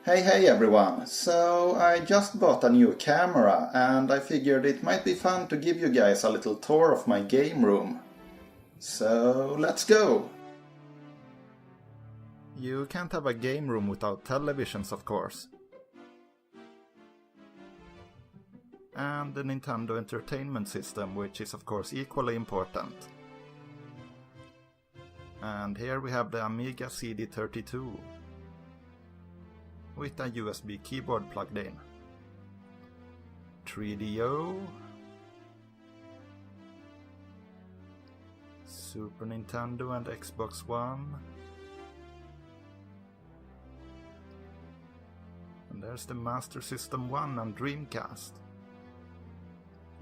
Hey everyone! So I just bought a new camera and I figured it might be fun to give you guys a little tour of my game room. So let's go! You can't have a game room without televisions, of course. And the Nintendo Entertainment System, which is of course equally important. And here we have the Amiga CD32 with a USB keyboard plugged in. 3DO, Super Nintendo and Xbox One, and there's the Master System 1 and Dreamcast,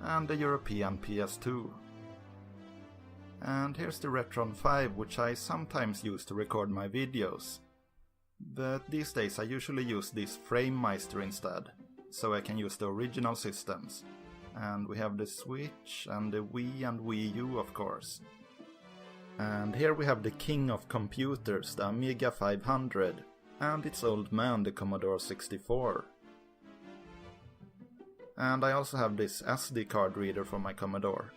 and the European PS2. And here's the Retron 5, which I sometimes use to record my videos. But these days I usually use this FrameMeister instead, so I can use the original systems. And we have the Switch and the Wii and Wii U, of course. And here we have the king of computers, the Amiga 500, and its old man, the Commodore 64. And I also have this SD card reader for my Commodore.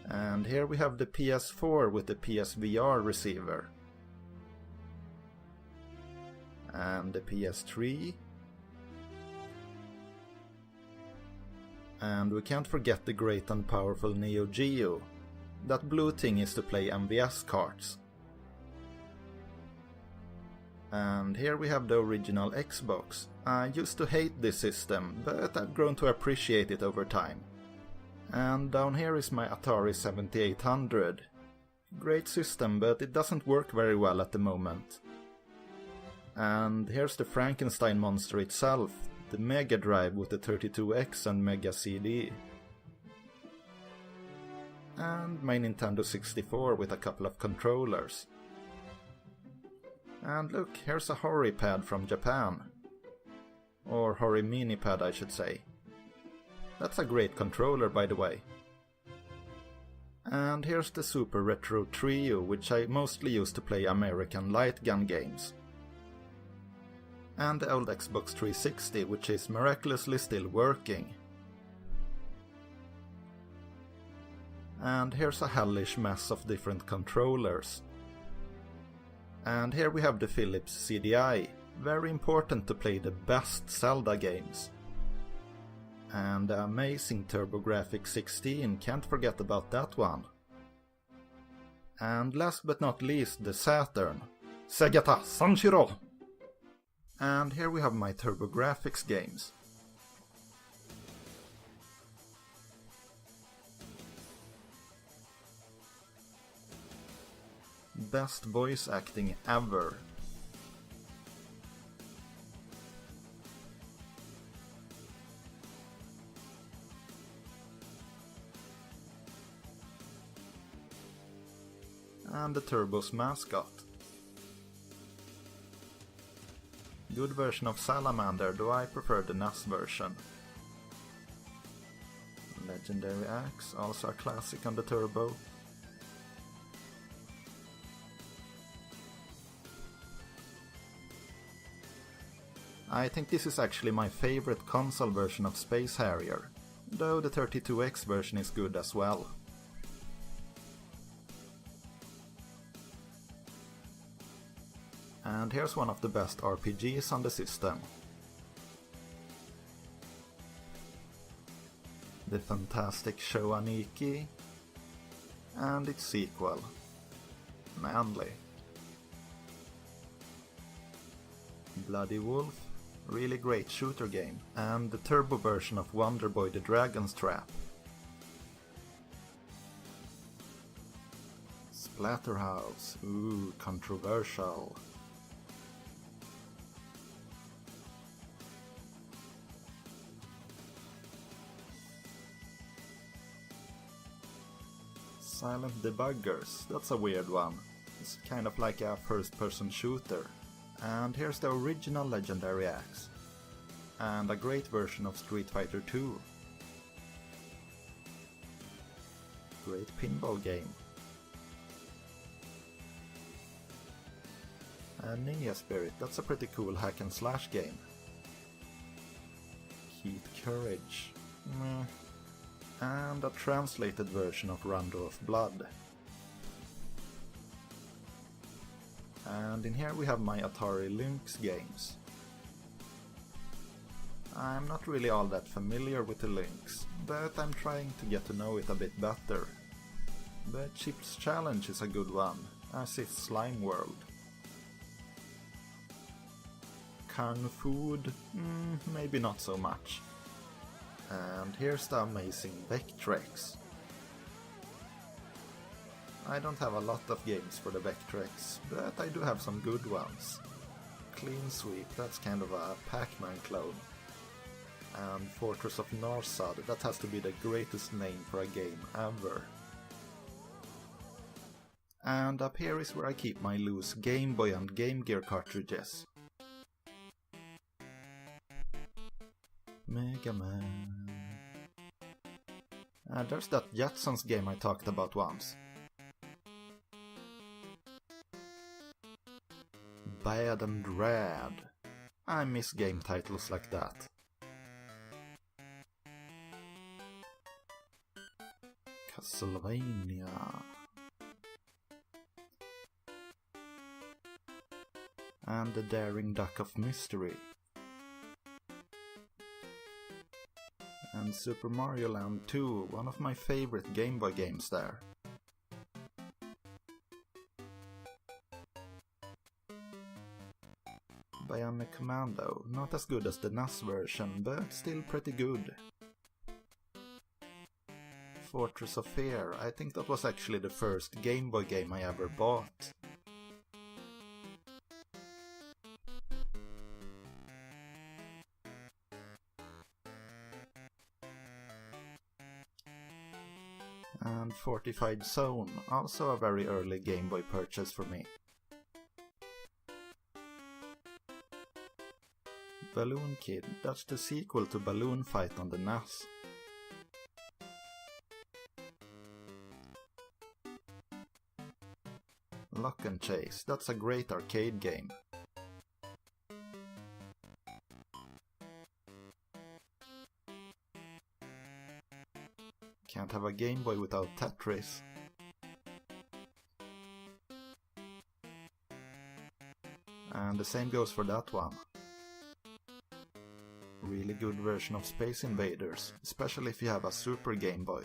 And here we have the PS4 with the PSVR receiver. And the PS3. And we can't forget the great and powerful Neo Geo. That blue thing is to play MVS carts. And here we have the original Xbox. I used to hate this system, but I've grown to appreciate it over time. And down here is my Atari 7800. Great system, but it doesn't work very well at the moment. And here's the Frankenstein monster itself, the Mega Drive with the 32X and Mega CD. And my Nintendo 64 with a couple of controllers. And look, here's a Hori pad from Japan. Or Hori mini pad, I should say. That's a great controller, by the way. And here's the Super Retro Trio, which I mostly use to play American light gun games. And the old Xbox 360, which is miraculously still working. And here's a hellish mess of different controllers. And here we have the Philips CDI, very important to play the best Zelda games. And the amazing TurboGrafx 16, can't forget about that one. And last but not least, the Saturn. Segata Sanshiro! And here we have my TurboGrafx games. Best voice acting ever. And the Turbo's mascot. Good version of Salamander, though I prefer the NES version. Legendary Axe, also a classic on the Turbo. I think this is actually my favorite console version of Space Harrier, though the 32X version is good as well. And here's one of the best RPGs on the system. The fantastic Showa Nikki and its sequel, Manly. Bloody Wolf, really great shooter game, and the turbo version of Wonder Boy the Dragon's Trap. Splatterhouse, ooh, controversial. Silent Debuggers, that's a weird one. It's kind of like a first-person shooter. And here's the original Legendary Axe. And a great version of Street Fighter 2. Great pinball game. Ninja Spirit, that's a pretty cool hack and slash game. Heat Courage. Meh. And a translated version of Rondo of Blood. And in here we have my Atari Lynx games. I'm not really all that familiar with the Lynx, but I'm trying to get to know it a bit better. But Chip's Challenge is a good one, as is Slime World. Kung Food? Maybe not so much. And here's the amazing Vectrex. I don't have a lot of games for the Vectrex, but I do have some good ones. Clean Sweep, that's kind of a Pac-Man clone. And Fortress of Narsad, that has to be the greatest name for a game ever. And up here is where I keep my loose Game Boy and Game Gear cartridges. Mega Man. There's that Jetsons game I talked about once. Bad and Rad. I miss game titles like that. Castlevania. And the Daring Duck of Mystery. And Super Mario Land 2, one of my favorite Game Boy games there. Bionic Commando, not as good as the NES version, but still pretty good. Fortress of Fear, I think that was actually the first Game Boy game I ever bought. And Fortified Zone, also a very early Game Boy purchase for me. Balloon Kid, that's the sequel to Balloon Fight on the NES. Lock and Chase, that's a great arcade game. Can't have a Game Boy without Tetris. And the same goes for that one. Really good version of Space Invaders, especially if you have a Super Game Boy.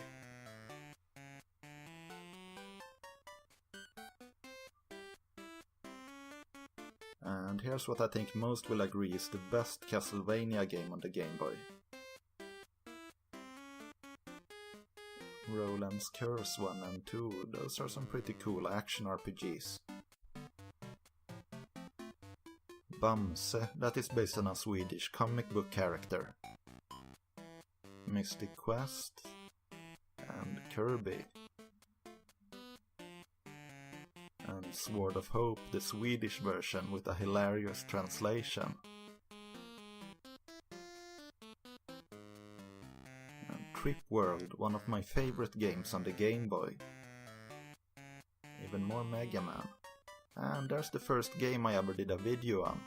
And here's what I think most will agree is the best Castlevania game on the Game Boy. Roland's Curse 1 and 2, those are some pretty cool action RPGs. Bamse, that is based on a Swedish comic book character. Mystic Quest and Kirby. And Sword of Hope, the Swedish version with a hilarious translation. And Trip World, one of my favorite games on the Game Boy. Even more Mega Man. And there's the first game I ever did a video on.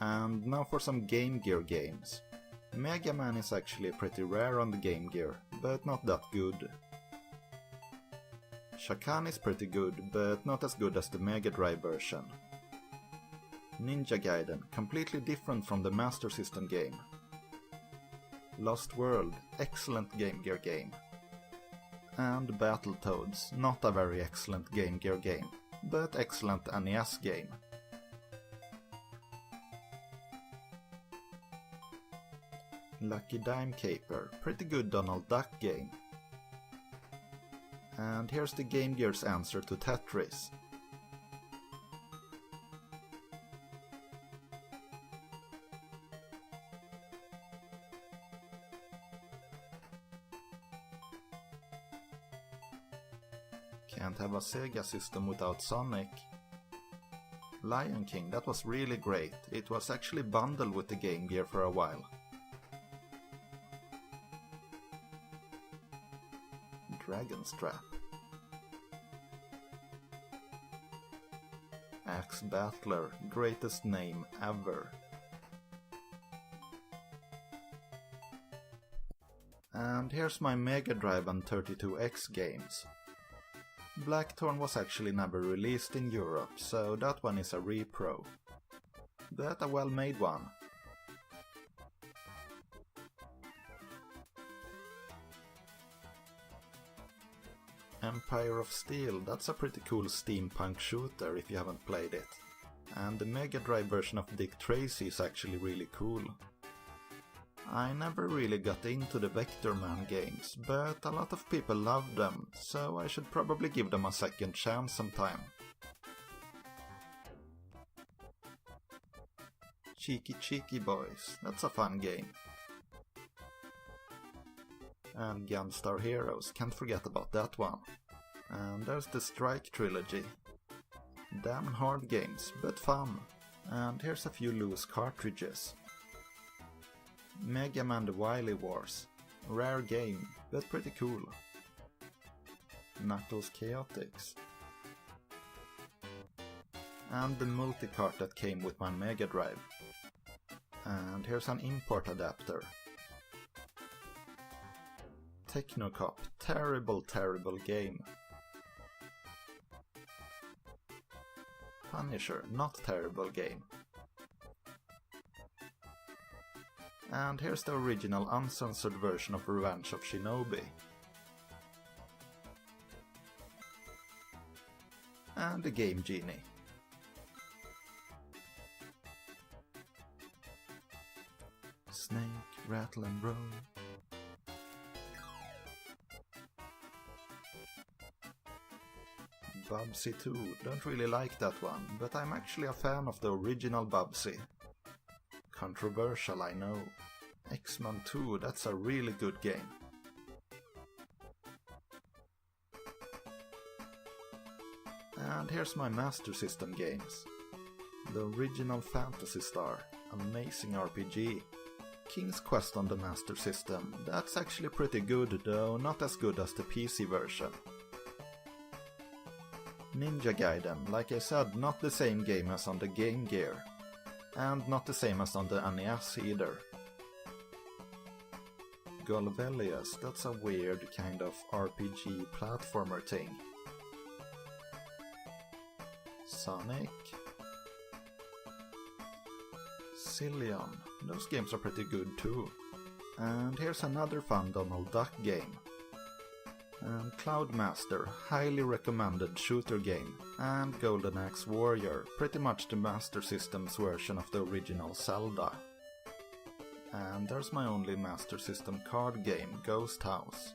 And now for some Game Gear games. Mega Man is actually pretty rare on the Game Gear, but not that good. Shakan is pretty good, but not as good as the Mega Drive version. Ninja Gaiden, completely different from the Master System game. Lost World, excellent Game Gear game. And Battletoads, not a very excellent Game Gear game, but excellent NES game. Lucky Dime Caper, pretty good Donald Duck game. And here's the Game Gear's answer to Tetris. Can't have a Sega system without Sonic. Lion King, that was really great. It was actually bundled with the Game Gear for a while. Dragon's Trap. Max Battler, greatest name ever. And here's my Mega Drive and 32X games. Blackthorn was actually never released in Europe, so that one is a repro. But a well-made one. Empire of Steel, that's a pretty cool steampunk shooter if you haven't played it. And the Mega Drive version of Dick Tracy is actually really cool. I never really got into the Vector Man games, but a lot of people love them, so I should probably give them a second chance sometime. Cheeky Cheeky Boys, that's a fun game. And Gunstar Heroes, can't forget about that one. And there's the Strike trilogy. Damn hard games, but fun. And here's a few loose cartridges. Mega Man The Wily Wars. Rare game, but pretty cool. Knuckles Chaotix. And the multi-cart that came with my Mega Drive. And here's an import adapter. Technocop, terrible game. Punisher, not terrible game. And here's the original uncensored version of Revenge of Shinobi. And the Game Genie. Snake, rattle and roll. Bubsy 2, don't really like that one, but I'm actually a fan of the original Bubsy. Controversial, I know. X-Men 2, that's a really good game. And here's my Master System games. The original Phantasy Star, amazing RPG. King's Quest on the Master System, that's actually pretty good, though not as good as the PC version. Ninja Gaiden, like I said, not the same game as on the Game Gear. And not the same as on the NES either. Golvelius, that's a weird kind of RPG platformer thing. Sonic. Cillian, those games are pretty good too. And here's another fun Donald Duck game. And Cloudmaster, highly recommended shooter game. And Golden Axe Warrior, pretty much the Master System's version of the original Zelda. And there's my only Master System card game, Ghost House.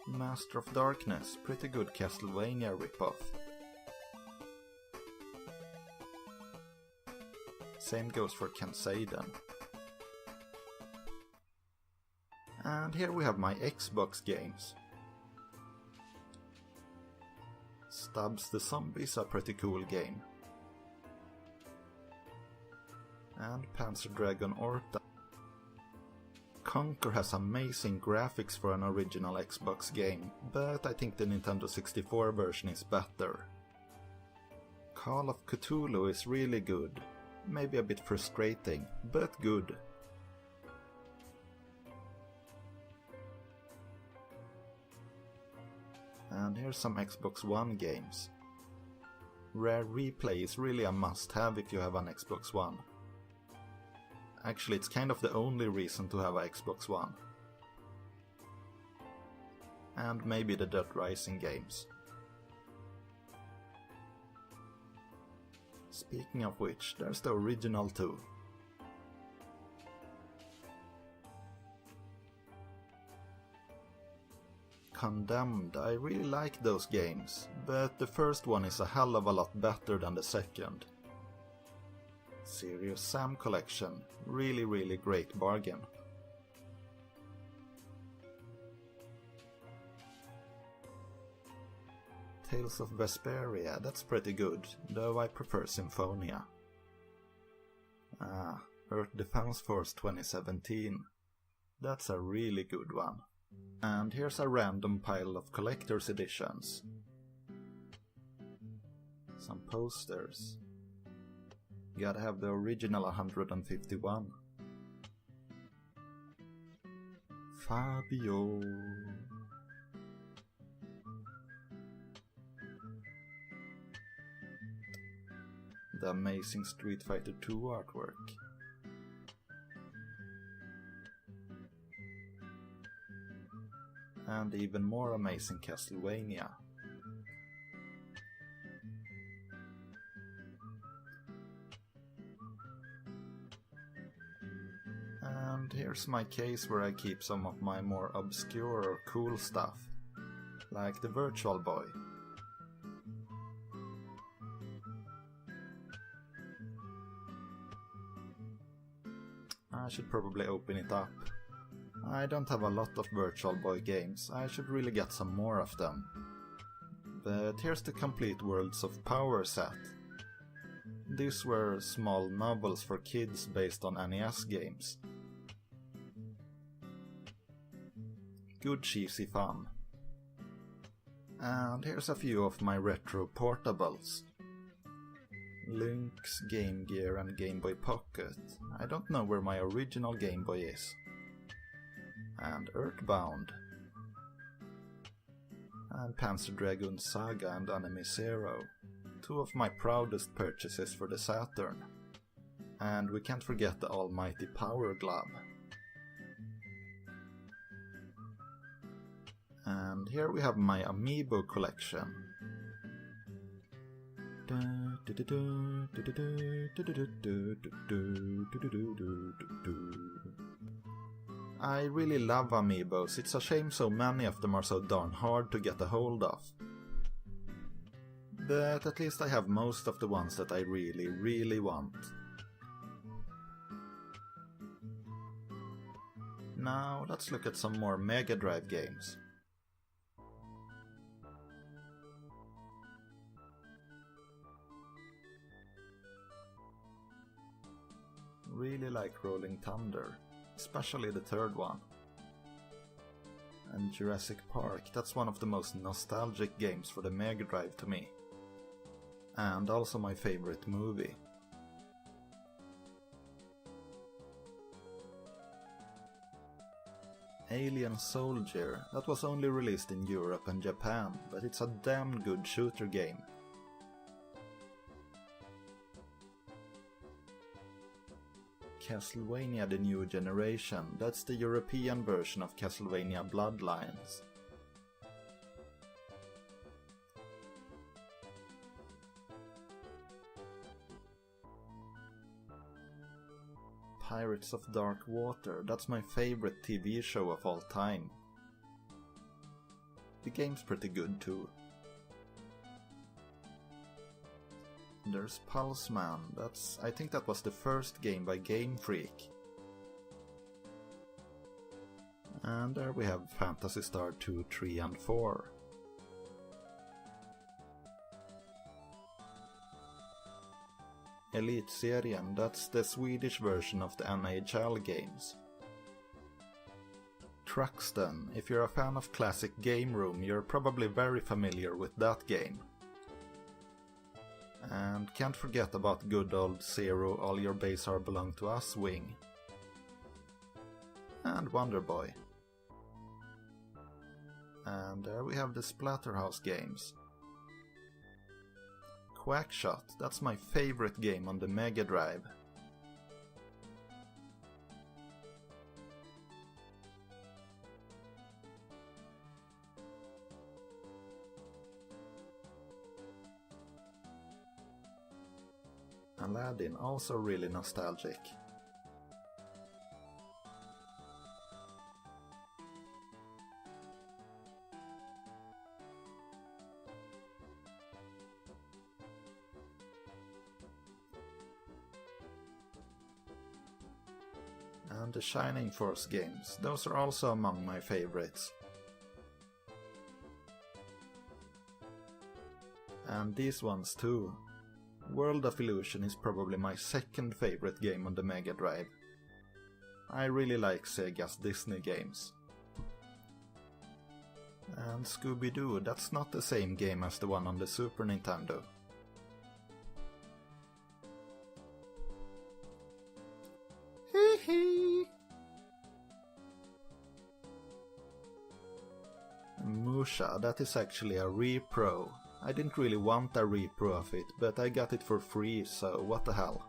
Master of Darkness, pretty good Castlevania ripoff. Same goes for Kenseiden. And here we have my Xbox games. Stubbs the Zombie's a pretty cool game. And Panzer Dragon Orta. Conquer has amazing graphics for an original Xbox game, but I think the Nintendo 64 version is better. Call of Cthulhu is really good, maybe a bit frustrating, but good. And here's some Xbox One games. Rare Replay is really a must-have if you have an Xbox One. Actually, it's kind of the only reason to have an Xbox One. And maybe the Dead Rising games. Speaking of which, there's the original too. Condemned, I really like those games, but the first one is a hell of a lot better than the second. Serious Sam Collection, really great bargain. Tales of Vesperia, that's pretty good, though I prefer Symphonia. Earth Defense Force 2017, that's a really good one. And here's a random pile of collector's editions. Some posters. Gotta have the original 151. Fabio. The amazing Street Fighter 2 artwork. And even more amazing Castlevania. And here's my case where I keep some of my more obscure or cool stuff, like the Virtual Boy. I should probably open it up. I don't have a lot of Virtual Boy games, I should really get some more of them. But here's the complete Worlds of Power set. These were small novels for kids based on NES games. Good cheesy fun. And here's a few of my retro portables. Lynx, Game Gear and Game Boy Pocket. I don't know where my original Game Boy is. And Earthbound. And Panzer Dragoon Saga and Anime Zero. Two of my proudest purchases for the Saturn. And we can't forget the almighty Power Glove. And here we have my Amiibo collection. I really love Amiibos, it's a shame so many of them are so darn hard to get a hold of. But at least I have most of the ones that I really want. Now let's look at some more Mega Drive games. Really like Rolling Thunder, especially the third one. And Jurassic Park, that's one of the most nostalgic games for the Mega Drive to me. And also my favorite movie. Alien Soldier, that was only released in Europe and Japan, but it's a damn good shooter game. Castlevania The New Generation, that's the European version of Castlevania Bloodlines. Pirates of Dark Water, that's my favorite TV show of all time. The game's pretty good too. There's Pulseman, I think that was the first game by Game Freak. And there we have Phantasy Star 2, 3 and 4. Elitserien, that's the Swedish version of the NHL games. Truxton, if you're a fan of classic Game Room, you're probably very familiar with that game. And can't forget about good old Zero, All Your Base Are Belong to Us Wing. And Wonder Boy. And there we have the Splatterhouse games. Quackshot, that's my favorite game on the Mega Drive. Aladdin, also really nostalgic. And the Shining Force games, those are also among my favorites. And these ones too. World of Illusion is probably my second favorite game on the Mega Drive. I really like Sega's Disney games. And Scooby-Doo, that's not the same game as the one on the Super Nintendo. Hee! Musha, that is actually a repro. I didn't really want a repro of it, but I got it for free, so what the hell.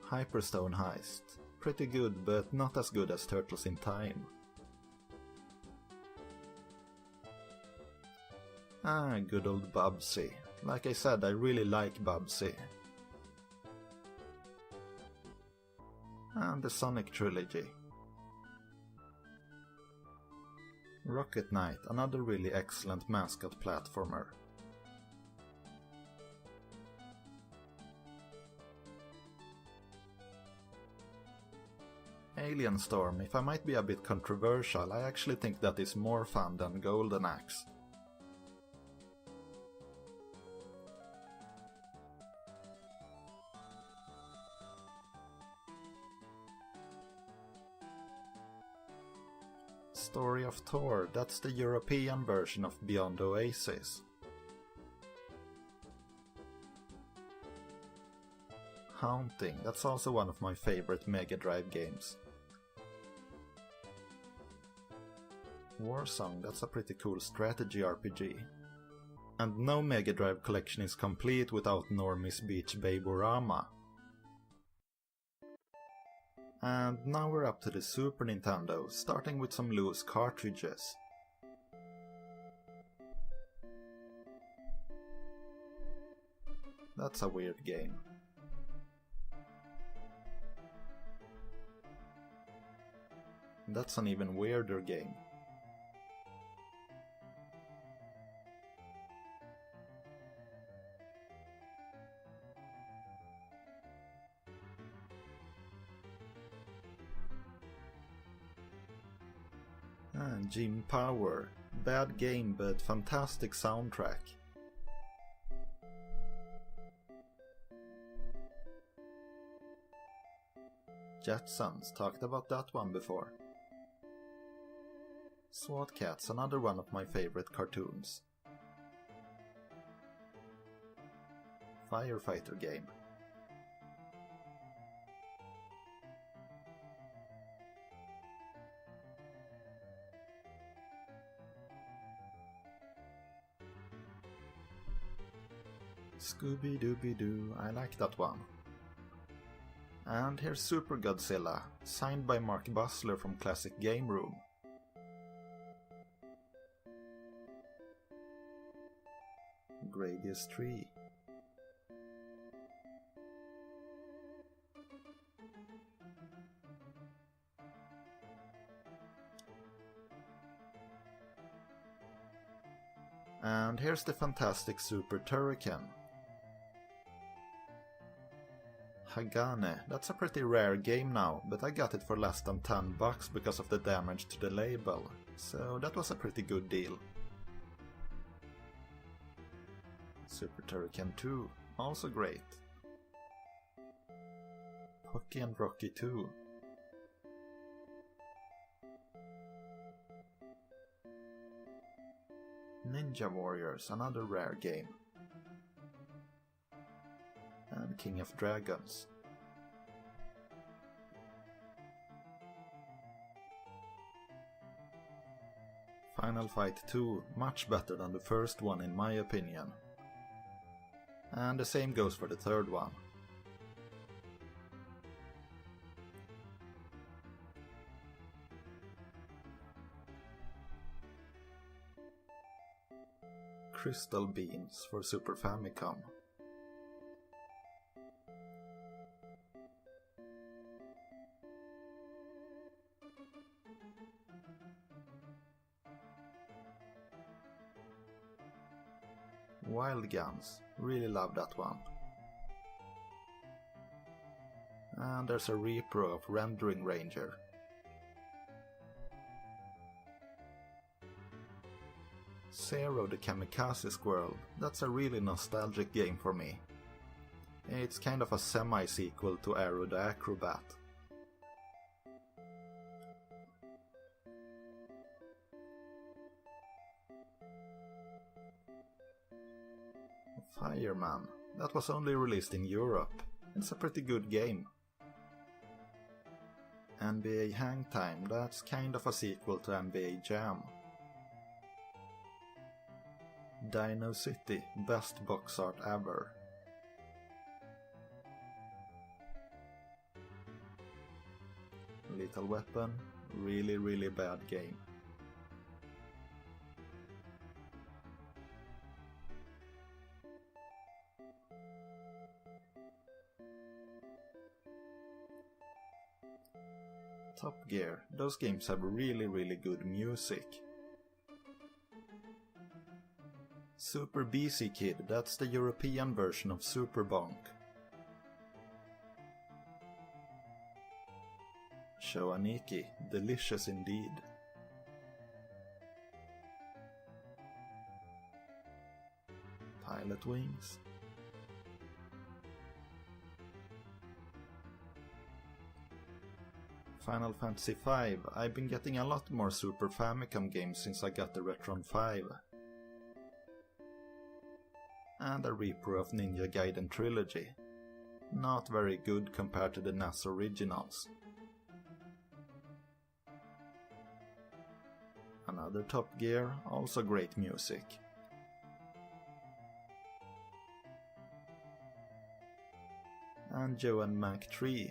Hyperstone Heist. Pretty good, but not as good as Turtles in Time. Ah, good old Bubsy. Like I said, I really like Bubsy. And the Sonic trilogy. Rocket Knight, another really excellent mascot platformer. Alien Storm, if I might be a bit controversial, I actually think that is more fun than Golden Axe. Story of Thor, that's the European version of Beyond Oasis. Haunting, that's also one of my favorite Mega Drive games. Warsong, that's a pretty cool strategy RPG. And no Mega Drive collection is complete without Normie's Beach Baborama. And now we're up to the Super Nintendo, starting with some loose cartridges. That's a weird game. That's an even weirder game. And Jim Power. Bad game but fantastic soundtrack. Jetsons, talked about that one before. SWAT Cats, another one of my favorite cartoons. Firefighter game. Scooby-Dooby-Doo, I like that one. And here's Super Godzilla, signed by Mark Bussler from Classic Game Room. Gradius Tree. And here's the fantastic Super Turrican. Hagane, that's a pretty rare game now, but I got it for less than $10 because of the damage to the label, so that was a pretty good deal. Super Turrican 2, also great. Pocky and Rocky 2. Ninja Warriors, another rare game. And King of Dragons. Final Fight 2, much better than the first one in my opinion. And the same goes for the third one. Crystal Beams for Super Famicom. Wild Guns, really love that one. And there's a repro of Rendering Ranger. Zero the Kamikaze Squirrel, that's a really nostalgic game for me. It's kind of a semi-sequel to Arrow the Acrobat. Fireman, that was only released in Europe. It's a pretty good game. NBA Hang Time, that's kind of a sequel to NBA Jam. Dino City, best box art ever. Lethal Weapon, really bad game. Top Gear, those games have really good music. Super BC Kid, that's the European version of Super Bonk. Shoaniki, delicious indeed. Pilot Wings. Final Fantasy V, I've been getting a lot more Super Famicom games since I got the Retron 5. And a repro of Ninja Gaiden Trilogy. Not very good compared to the NES originals. Another Top Gear, also great music. And Joe and Mac 3.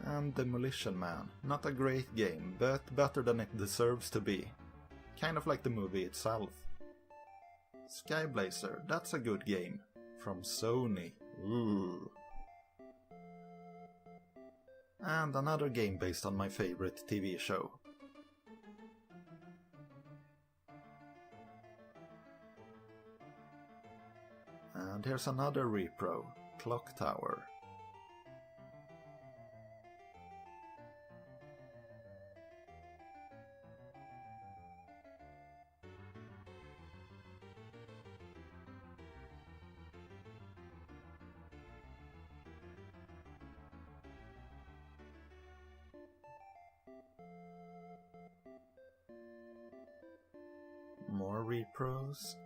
And Demolition Man, not a great game, but better than it deserves to be. Kind of like the movie itself. Skyblazer, that's a good game. From Sony. Ooh. And another game based on my favorite TV show. And here's another repro, Clock Tower. More repros.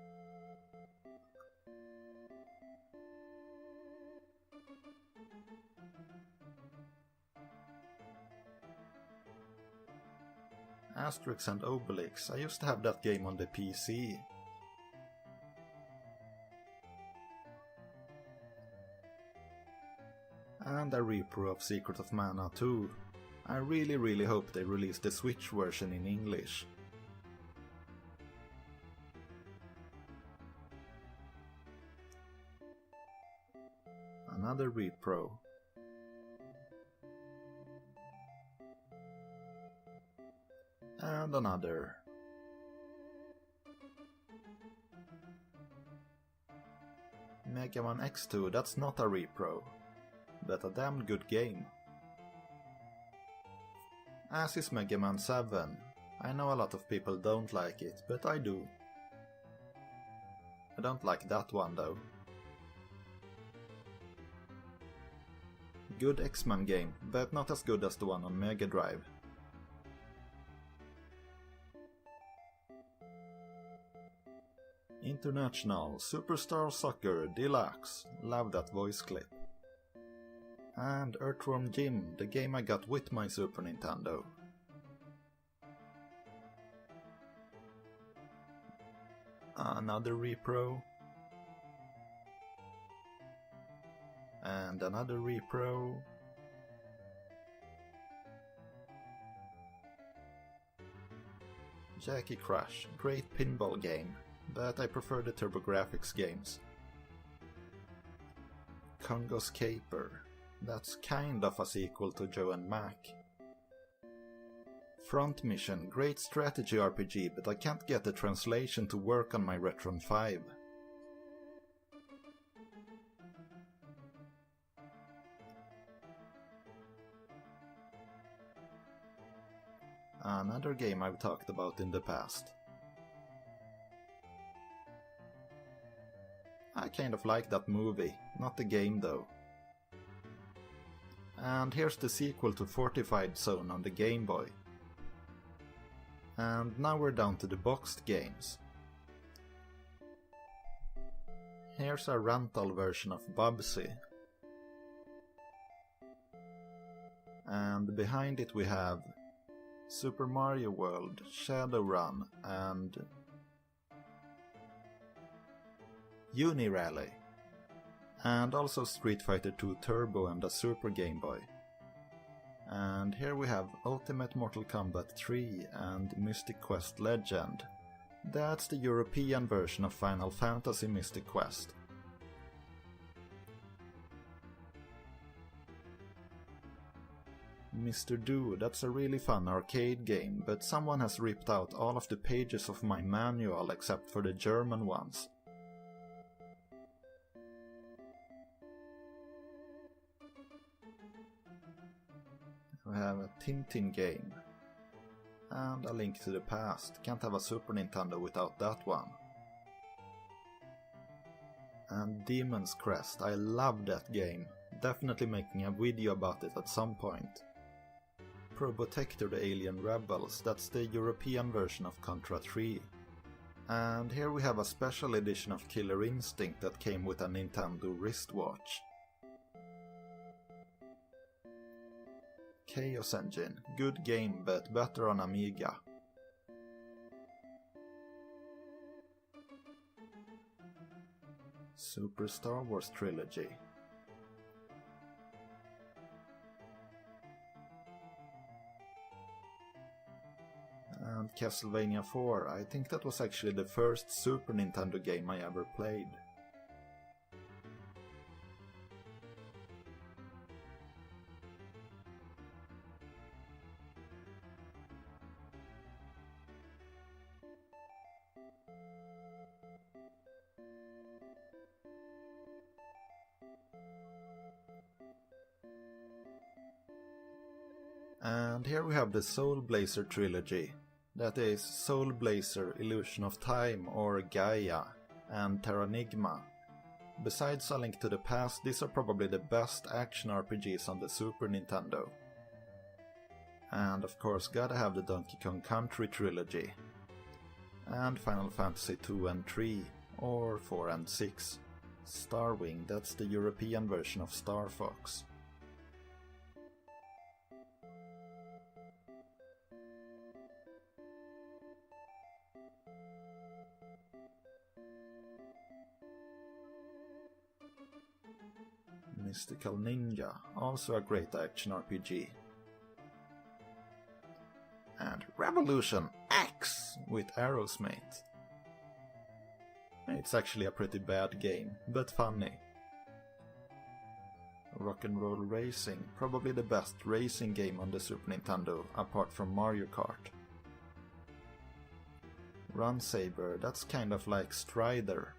Asterix and Obelix, I used to have that game on the PC. And a repro of Secret of Mana 2. I really hope they release the Switch version in English. Another repro. And another. Mega Man X2, that's not a repro, but a damn good game. As is Mega Man 7. I know a lot of people don't like it, but I do. I don't like that one though. Good X-Men game, but not as good as the one on Mega Drive. International Superstar Soccer Deluxe, love that voice clip. And Earthworm Jim, the game I got with my Super Nintendo. Another repro. And another repro. Jackie Crash, great pinball game, but I prefer the TurboGrafx games. Congo's Caper, that's kind of a sequel to Joe and Mac. Front Mission, great strategy RPG, but I can't get the translation to work on my Retron 5. Another game I've talked about in the past. I kind of like that movie, not the game though. And here's the sequel to Fortified Zone on the Game Boy. And now we're down to the boxed games. Here's a rental version of Bubsy. And behind it we have Super Mario World, Shadowrun and Unirally. And also Street Fighter 2 Turbo and a Super Game Boy. And here we have Ultimate Mortal Kombat 3 and Mystic Quest Legend. That's the European version of Final Fantasy Mystic Quest. Mr. Do, that's a really fun arcade game, but someone has ripped out all of the pages of my manual except for the German ones. We have a Tintin game. And A Link to the Past. Can't have a Super Nintendo without that one. And Demon's Crest. I love that game. Definitely making a video about it at some point. Probotector the Alien Rebels. That's the European version of Contra 3. And here we have a special edition of Killer Instinct that came with a Nintendo wristwatch. Chaos Engine. Good game, but better on Amiga. Super Star Wars Trilogy. And Castlevania 4. I think that was actually the first Super Nintendo game I ever played. And here we have the Soul Blazer trilogy. That is Soul Blazer, Illusion of Time or Gaia, and Terranigma. Besides A Link to the Past, these are probably the best action RPGs on the Super Nintendo. And of course gotta have the Donkey Kong Country trilogy. And Final Fantasy 2 and 3, or 4 and 6. Starwing, that's the European version of Star Fox. Mystical Ninja, also a great action RPG. And Revolution X with Aerosmith. It's actually a pretty bad game, but funny. Rock'n'Roll Racing, probably the best racing game on the Super Nintendo, apart from Mario Kart. Run Saber, that's kind of like Strider.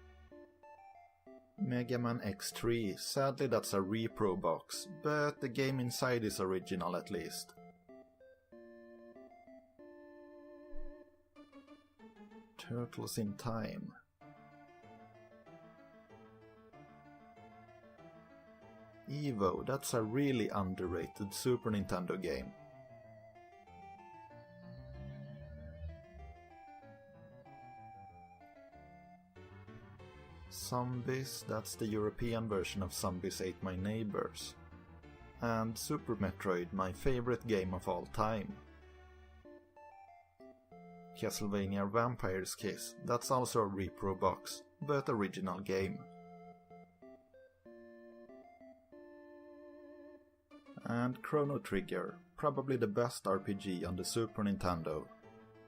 Mega Man X3, sadly that's a repro box, but the game inside is original at least. Turtles in Time. Evo, that's a really underrated Super Nintendo game. Zombies, that's the European version of Zombies Ate My Neighbors. And Super Metroid, my favorite game of all time. Castlevania Vampire's Kiss, that's also a repro box, but original game. And Chrono Trigger, probably the best RPG on the Super Nintendo.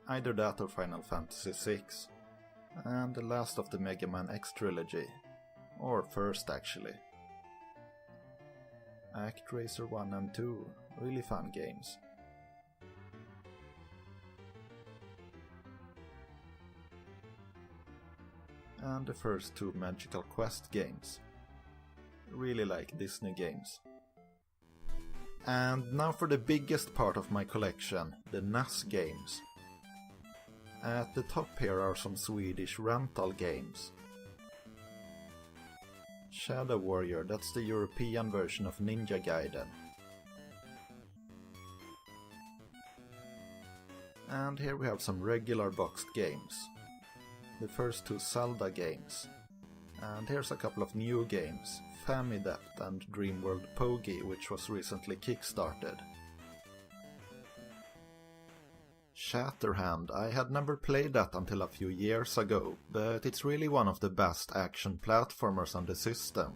Either that or Final Fantasy VI. And the last of the Mega Man X trilogy. Or first actually. Actraiser 1 and 2, really fun games. And the first two Magical Quest games. Really like Disney games. And now for the biggest part of my collection, the NES games. At the top here are some Swedish rental games. Shadow Warrior, that's the European version of Ninja Gaiden. And here we have some regular boxed games. The first two Zelda games. And here's a couple of new games, Famidept and Dreamworld Pogi, which was recently kickstarted. Shatterhand, I had never played that until a few years ago, but it's really one of the best action platformers on the system.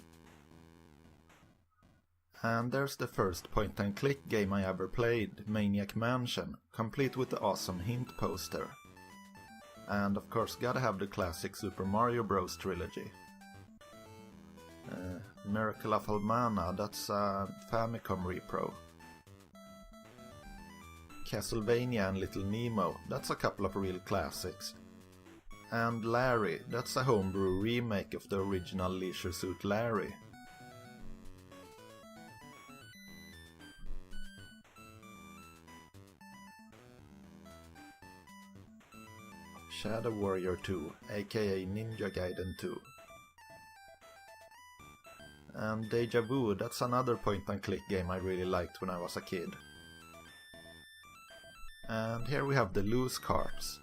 And there's the first point-and-click game I ever played, Maniac Mansion, complete with the awesome hint poster. And of course gotta have the classic Super Mario Bros. Trilogy. Miracle Bokutte, that's a Famicom repro. Castlevania and Little Nemo, that's a couple of real classics. And Larry, that's a homebrew remake of the original Leisure Suit Larry. Shadow Warrior 2, aka Ninja Gaiden 2. And Deja Vu, that's another point-and-click game I really liked when I was a kid. And here we have the loose cards.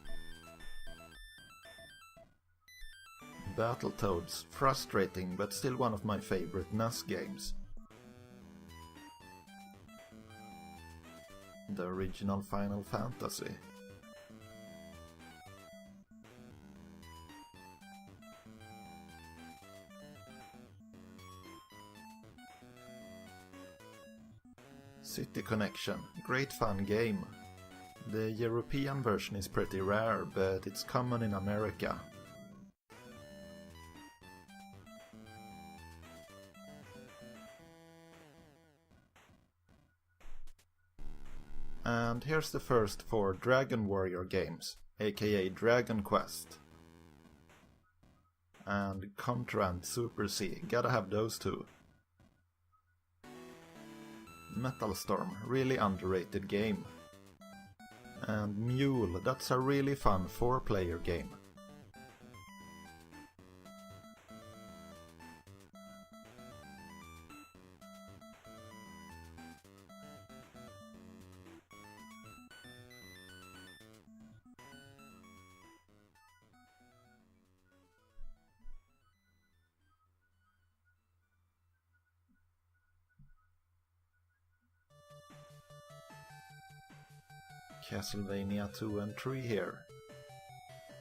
Battletoads, frustrating but still one of my favorite NES games. The original Final Fantasy. City Connection, great fun game. The European version is pretty rare, but it's common in America. And here's the first 4 Dragon Warrior games, aka Dragon Quest. And Contra and Super C, gotta have those two. Metal Storm, really underrated game. And Mule, that's a really fun 4-player game. Castlevania 2 and 3 here.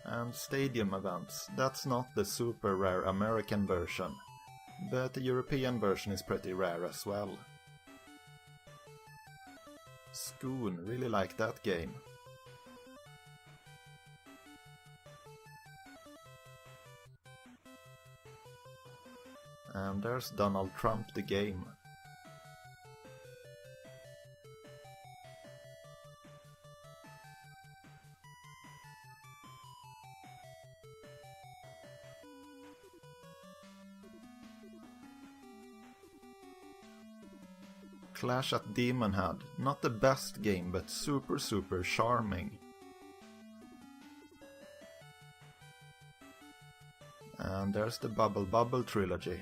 And Stadium Events, that's not the super rare American version, but the European version is pretty rare as well. Scoon, really like that game. And there's Donald Trump the game. Clash at Demon Head, not the best game, but super charming. And there's the Bubble Bubble trilogy.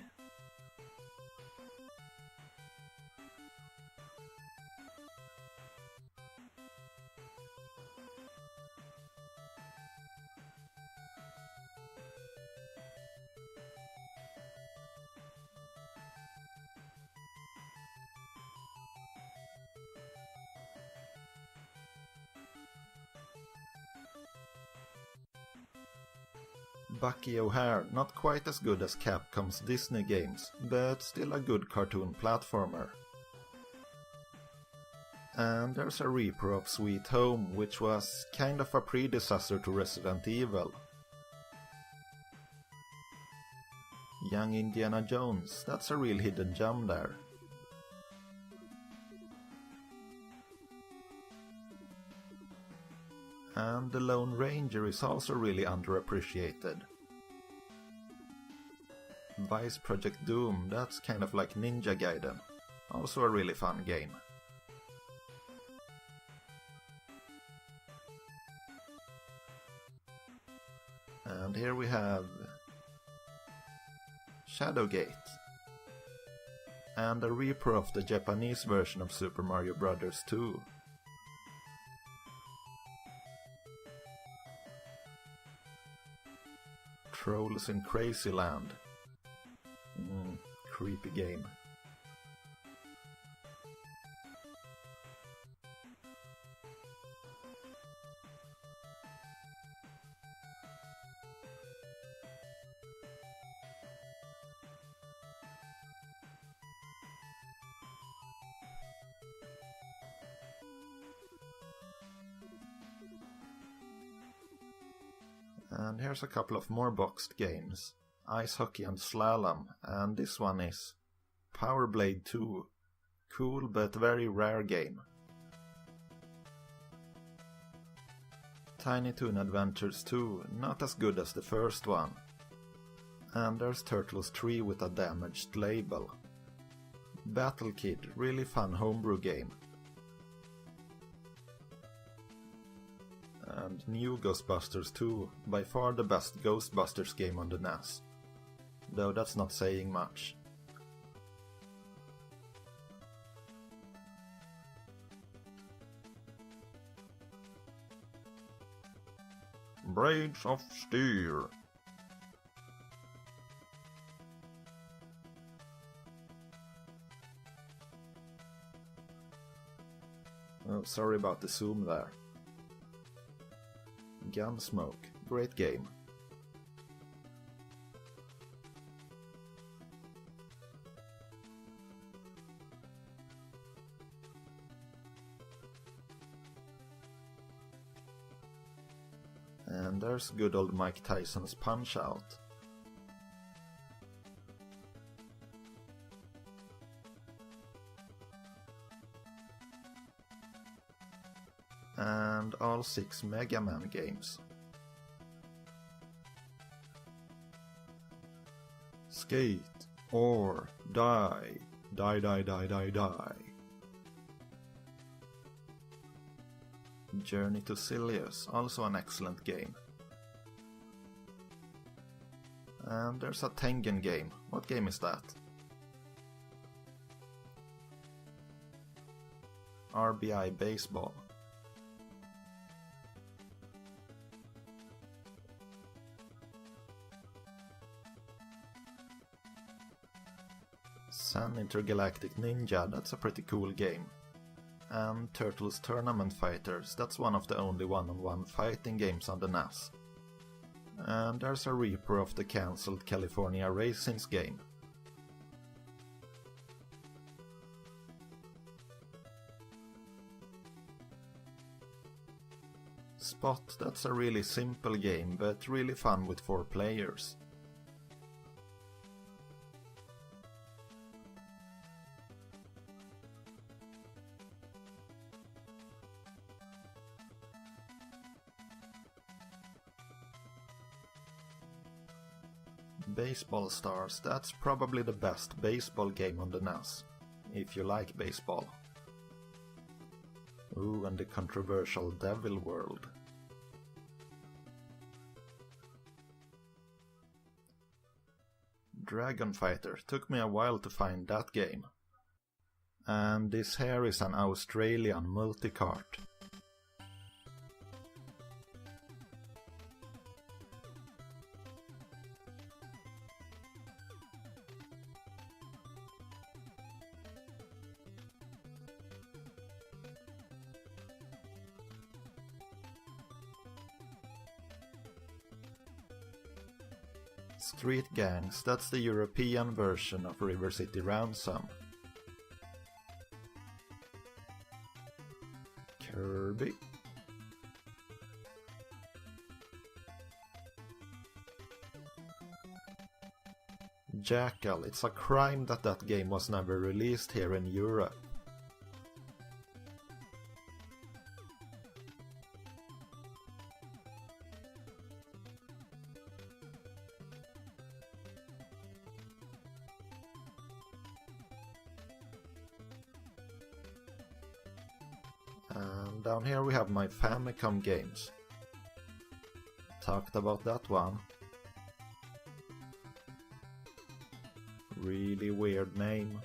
Bucky O'Hare, not quite as good as Capcom's Disney games, but still a good cartoon platformer. And there's a repro of Sweet Home, which was kind of a predecessor to Resident Evil. Young Indiana Jones, that's a real hidden gem there. And the Lone Ranger is also really underappreciated. Vice Project Doom, that's kind of like Ninja Gaiden, also a really fun game. And here we have Shadowgate, and a repro of the Japanese version of Super Mario Bros. 2. Trolls in Crazy Land, creepy game. And here's a couple of more boxed games. Ice Hockey and Slalom, and this one is Power Blade 2. Cool but very rare game. Tiny Toon Adventures 2, not as good as the first one. And there's Turtles 3 with a damaged label. Battle Kid, really fun homebrew game. And new Ghostbusters 2, by far the best Ghostbusters game on the NES. Though that's not saying much. Braids of Steel. Oh, sorry about the zoom there. Gunsmoke, great game. And there's good old Mike Tyson's Punch-Out. And all 6 Mega Man games. Skate or die, die, die, die, die, die. Journey to Silius, also an excellent game. And there's a Tengen game. What game is that? RBI Baseball. Sun Intergalactic Ninja, that's a pretty cool game. And Turtles Tournament Fighters, that's one of the only one-on-one fighting games on the NES. And there's a Reaper of the cancelled California Racings game. Spot, that's a really simple game, but really fun with 4 players. Baseball Stars, that's probably the best baseball game on the NES, if you like baseball. Ooh, and the controversial Devil World. Dragon Fighter, took me a while to find that game. And this here is an Australian multicart. Street Gangs, that's the European version of River City Ransom. Kirby. Jackal, it's a crime that that game was never released here in Europe. And down here we have my Famicom games. Talked about that one. Really weird name.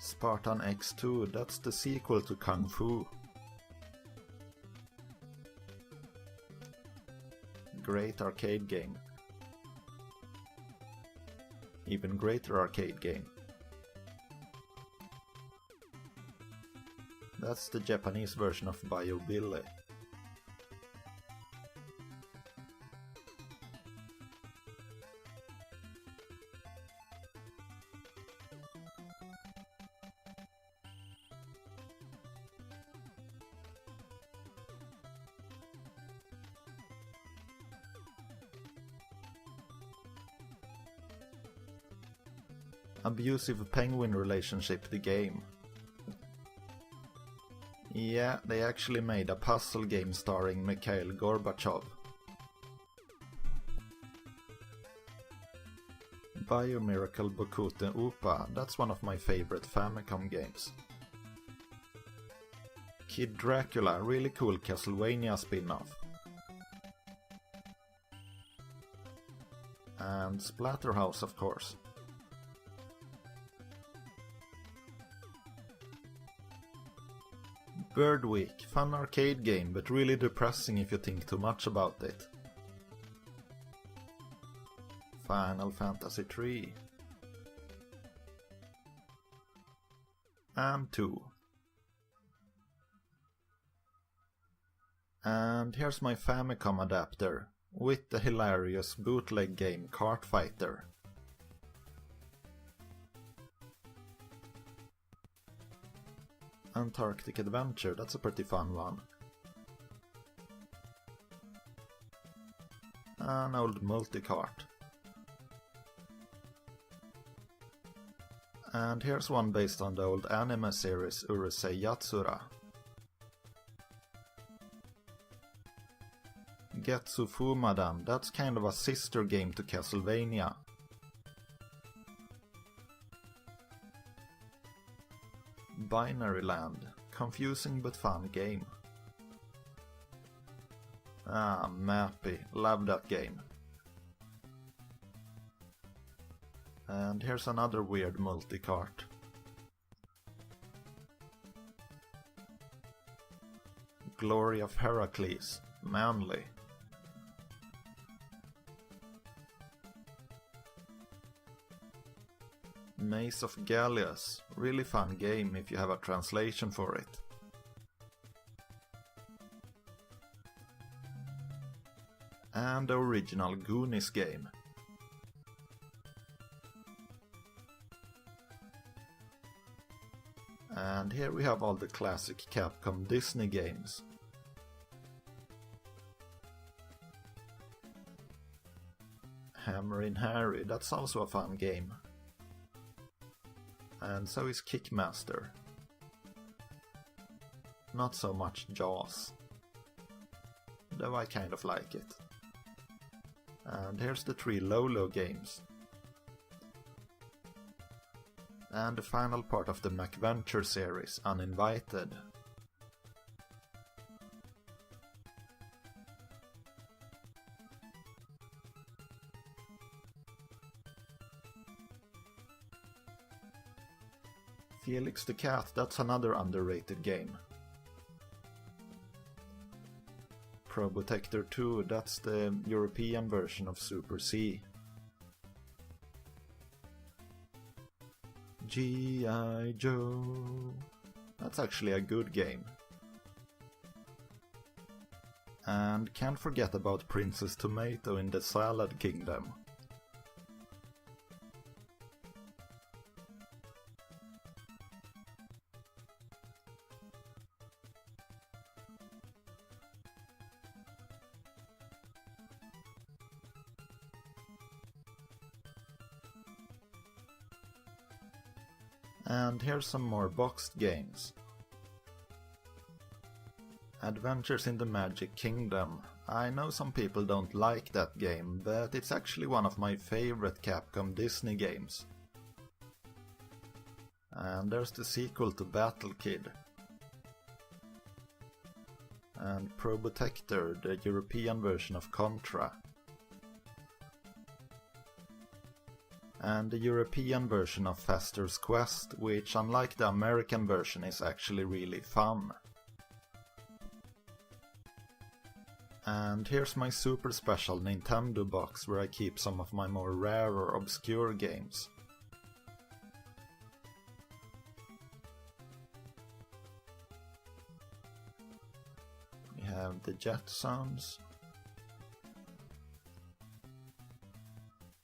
Spartan X2, that's the sequel to Kung Fu. Great arcade game. Even greater arcade game. That's the Japanese version of Bio-Billy. Abusive penguin relationship, the game. Yeah, they actually made a puzzle game starring Mikhail Gorbachev. Miracle Bokutte Upa, that's one of my favorite Famicom games. Kid Dracula, really cool Castlevania spin-off. And Splatterhouse, of course. Bird Week, fun arcade game, but really depressing if you think too much about it. Final Fantasy III. And 2. And here's my Famicom adapter, with the hilarious bootleg game Kart Fighter. Antarctic Adventure, that's a pretty fun one. An old multi-cart. And here's one based on the old anime series Urusei Yatsura. Getsu Fumadan, that's kind of a sister game to Castlevania. Binary Land, confusing but fun game. Ah, Mappy, love that game. And here's another weird multi-cart. Glory of Heracles, manly. Maze of Gallias, really fun game if you have a translation for it. And the original Goonies game. And here we have all the classic Capcom Disney games. Hammerin' Harry, that's also a fun game. And so is Kickmaster. Not so much Jaws, though I kind of like it. And here's the 3 Lolo games. And the final part of the MacVenture series, Uninvited. Felix the Cat, that's another underrated game. Probotector 2, that's the European version of Super C. G.I. Joe, that's actually a good game. And can't forget about Princess Tomato in the Salad Kingdom. And here's some more boxed games. Adventures in the Magic Kingdom. I know some people don't like that game, but it's actually one of my favorite Capcom Disney games. And there's the sequel to Battle Kid. And Probotector, the European version of Contra. and the European version of Faster's Quest, which unlike the American version is actually really fun. And here's my super special Nintendo box where I keep some of my more rare or obscure games. We have the Jetsons.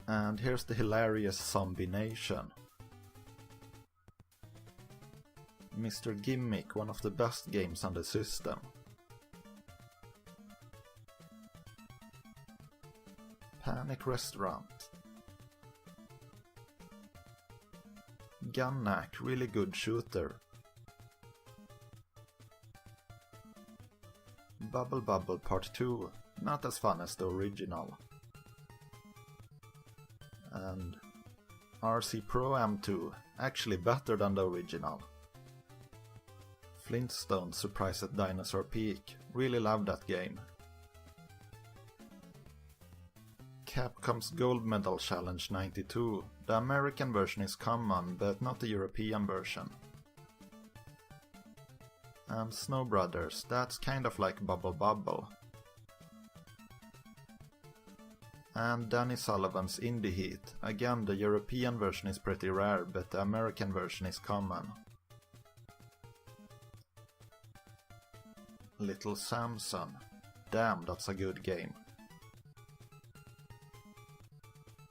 And here's the hilarious Zombie Nation. Mr. Gimmick, one of the best games on the system. Panic Restaurant. Gunnack, really good shooter. Bubble Bubble Part 2, not as fun as the original. And RC Pro-Am 2, actually better than the original. Flintstone Surprise at Dinosaur Peak, really love that game. Capcom's Gold Medal Challenge 92, the American version is common but not the European version. And Snow Brothers, that's kind of like Bubble Bubble. And Danny Sullivan's Indie Heat, again the European version is pretty rare but the American version is common. Little Samson, damn that's a good game.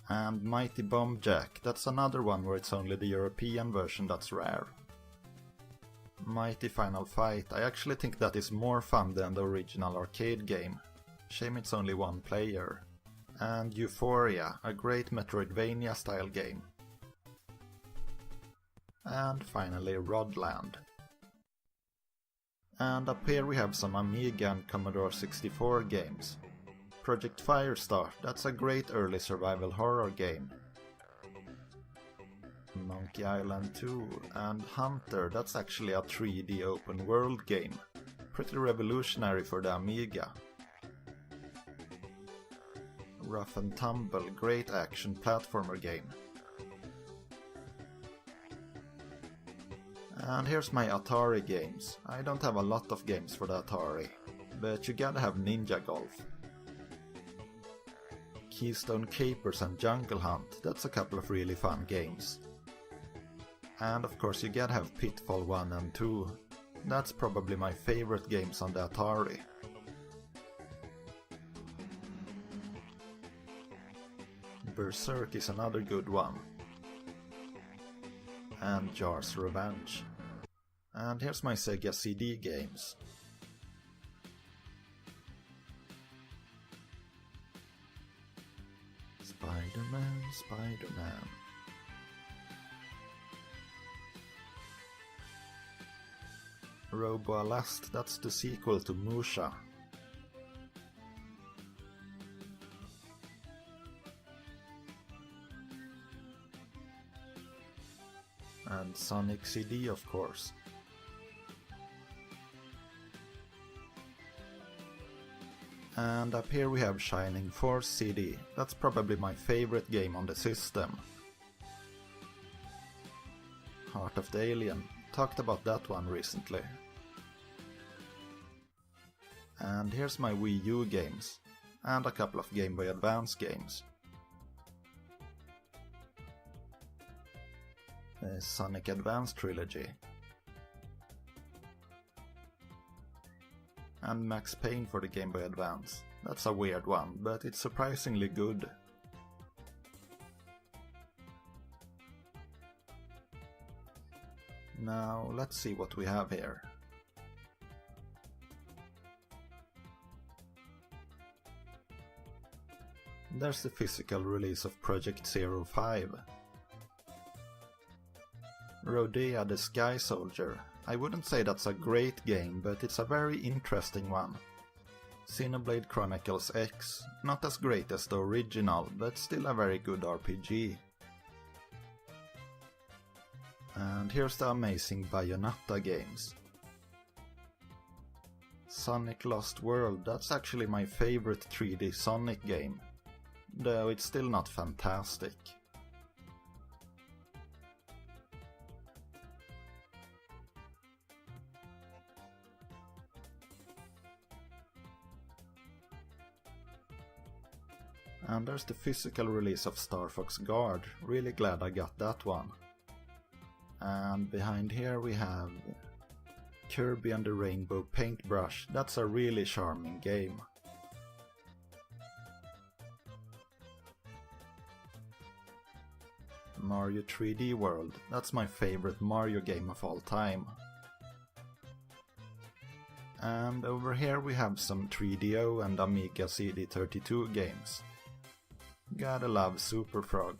And Mighty Bomb Jack, that's another one where it's only the European version that's rare. Mighty Final Fight, I actually think that is more fun than the original arcade game. Shame it's only one player. And Euphoria, a great Metroidvania style game. And finally Rodland. And up here we have some Amiga and Commodore 64 games. Project Firestar, that's a great early survival horror game. Monkey Island 2 and Hunter, that's actually a 3D open world game. Pretty revolutionary for the Amiga. Rough and Tumble, great action platformer game. And here's my Atari games. I don't have a lot of games for the Atari, but you gotta have Ninja Golf. Keystone Capers and Jungle Hunt, that's a couple of really fun games. And of course you gotta have Pitfall 1 and 2, that's probably my favorite games on the Atari. Berserk is another good one. And Jar's Revenge. And here's my Sega CD games. Spider-Man, Spider-Man. Robo-Alast, that's the sequel to Musha. And Sonic CD, of course. And up here we have Shining Force CD, that's probably my favorite game on the system. Heart of the Alien, talked about that one recently. And here's my Wii U games, and a couple of Game Boy Advance games. The Sonic Advance Trilogy. And Max Payne for the Game Boy Advance. That's a weird one, but it's surprisingly good. Now, let's see what we have here. There's the physical release of Project 05. Rodea the Sky Soldier. I wouldn't say that's a great game, but it's a very interesting one. Xenoblade Chronicles X, not as great as the original, but still a very good RPG. And here's the amazing Bayonetta games. Sonic Lost World, that's actually my favorite 3D Sonic game, though it's still not fantastic. And there's the physical release of Star Fox Guard, really glad I got that one. And behind here we have Kirby and the Rainbow Paintbrush, that's a really charming game. Mario 3D World, that's my favorite Mario game of all time. And over here we have some 3DO and Amiga CD32 games. Gotta love Superfrog.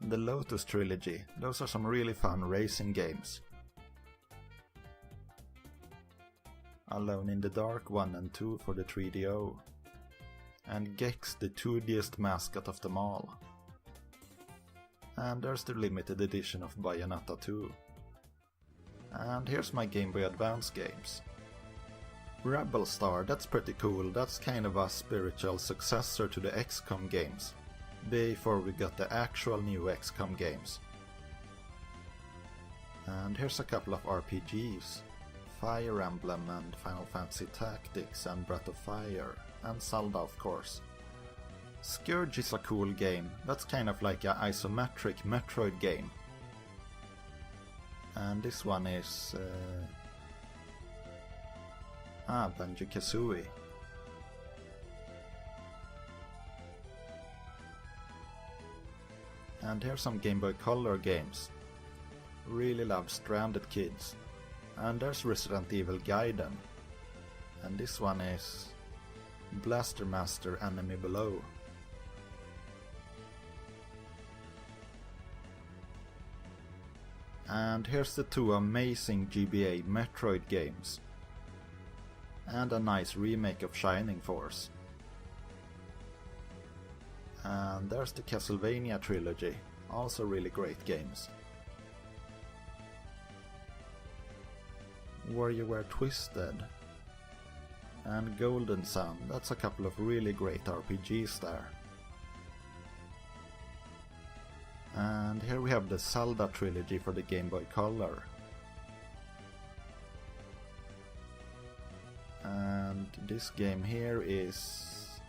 The Lotus Trilogy, those are some really fun racing games. Alone in the Dark 1 and 2 for the 3DO. And Gex, the 2Dest mascot of them all. And there's the limited edition of Bayonetta 2. And here's my Game Boy Advance games. Rebel Star, that's pretty cool, that's kind of a spiritual successor to the XCOM games, before we got the actual new XCOM games. And here's a couple of RPGs, Fire Emblem and Final Fantasy Tactics and Breath of Fire, and Zelda of course. Scourge is a cool game, that's kind of like an isometric Metroid game. And this one is Banjo-Kazooie. And here's some Game Boy Color games. Really love Stranded Kids. And there's Resident Evil Gaiden. And this one is Blaster Master Enemy Below. And here's the two amazing GBA Metroid games. And a nice remake of Shining Force. And there's the Castlevania trilogy, also really great games. WarioWare Twisted and Golden Sun, that's a couple of really great RPGs there. And here we have the Zelda trilogy for the Game Boy Color. And this game here is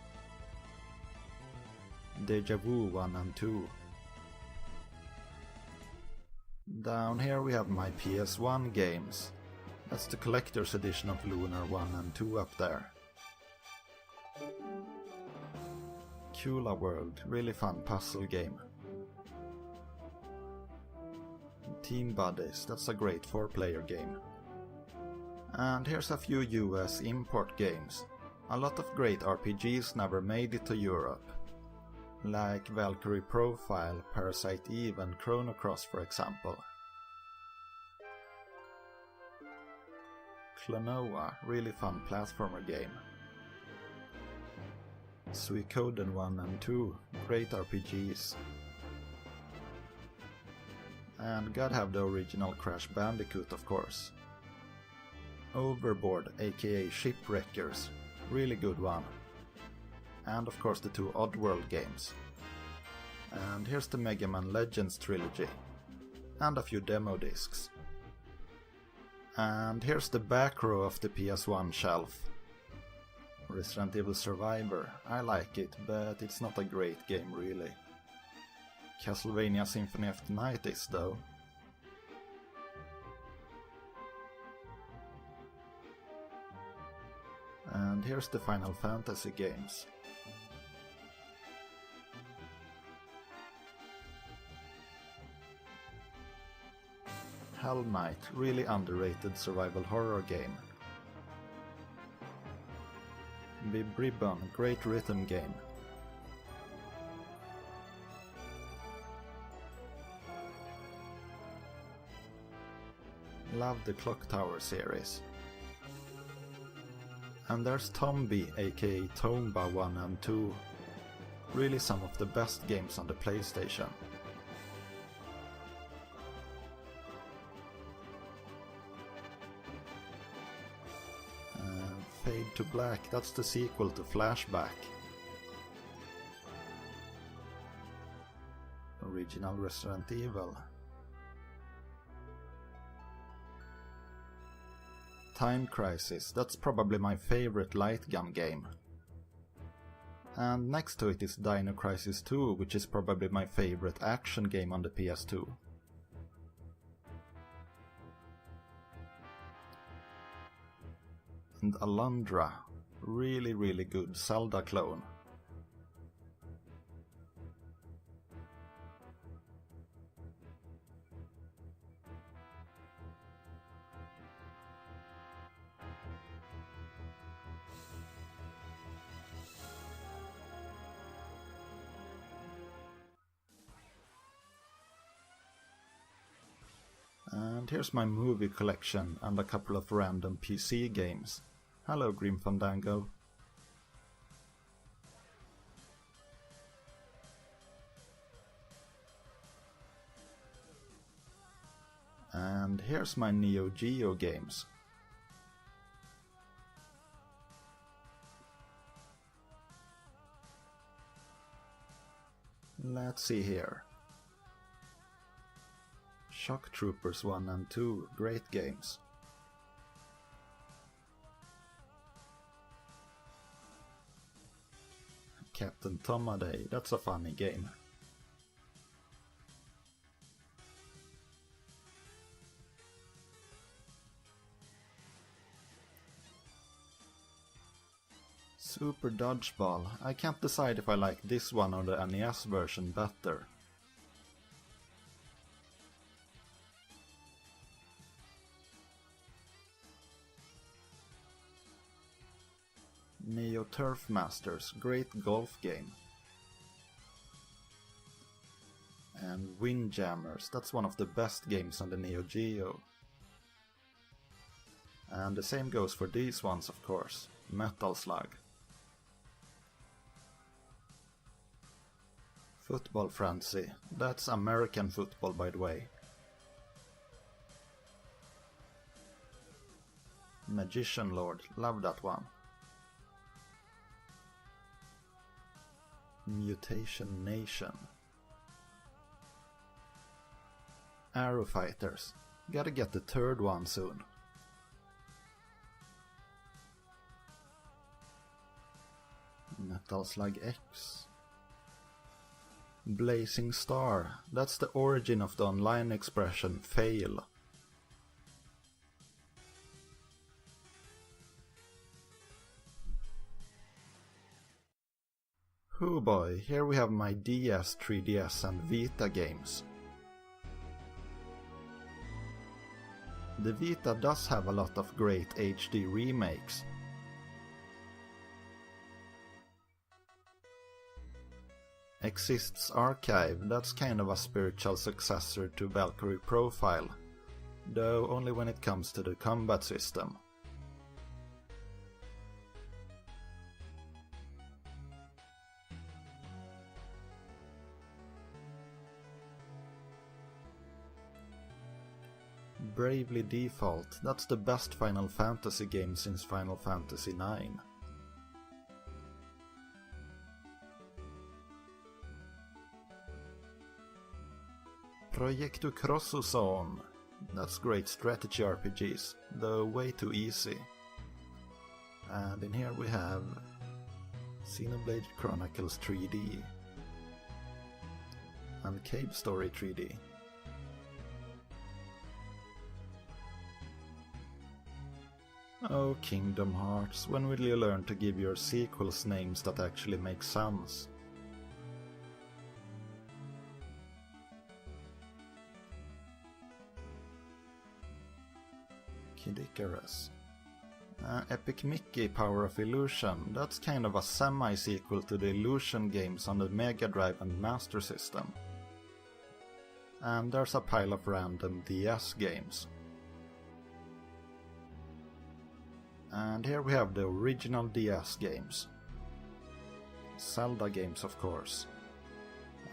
Deja Vu 1 and 2. Down here we have my PS1 games. That's the collector's edition of Lunar 1 and 2 up there. Kula World, really fun puzzle game. Team Buddies, that's a great 4-player game. And here's a few US import games. A lot of great RPGs never made it to Europe. Like Valkyrie Profile, Parasite Eve and Chrono Cross for example. Klonoa, really fun platformer game. Suikoden 1 and 2, great RPGs. And gotta have the original Crash Bandicoot of course. Overboard aka Shipwreckers, really good one. And of course the two Oddworld games. And here's the Mega Man Legends trilogy. And a few demo discs. And here's the back row of the PS1 shelf. Resident Evil Survivor, I like it, but it's not a great game really. Castlevania Symphony of the Night is though. And here's the Final Fantasy games. Hell Knight, really underrated survival horror game. Bib Ribbon, great rhythm game. Love the Clock Tower series. And there's Tombi aka Tomba 1 and 2. Really some of the best games on the PlayStation. Fade to Black, that's the sequel to Flashback. Original Resident Evil. Time Crisis, that's probably my favorite light gun game. And next to it is Dino Crisis 2, which is probably my favorite action game on the PS2. And Alundra, really good Zelda clone. And here's my movie collection and a couple of random PC games. Hello, Grim Fandango. And here's my Neo Geo games. Let's see here. Shock Troopers 1 and 2, great games. Captain Tomaday, that's a funny game. Super Dodgeball, I can't decide if I like this one or the NES version better. Neo Turf Masters, great golf game. And Windjammers, that's one of the best games on the Neo Geo. And the same goes for these ones, of course. Metal Slug. Football Frenzy, that's American football, by the way. Magician Lord, love that one. Mutation Nation. Arrow Fighters, gotta get the third one soon. Metal Slug X. Blazing Star, that's the origin of the online expression fail. Oh boy, here we have my DS, 3DS and Vita games. The Vita does have a lot of great HD remakes. Exists Archive, that's kind of a spiritual successor to Valkyrie Profile, though only when it comes to the combat system. Bravely Default, that's the best Final Fantasy game since Final Fantasy IX. Proyecto Crossozone, that's great strategy RPGs, though way too easy. And in here we have Xenoblade Chronicles 3D and Cave Story 3D. Oh, Kingdom Hearts, when will you learn to give your sequels names that actually make sense? Kid Icarus. Epic Mickey Power of Illusion, that's kind of a semi-sequel to the Illusion games on the Mega Drive and Master System. And there's a pile of random DS games. And here we have the original DS games. Zelda games, of course.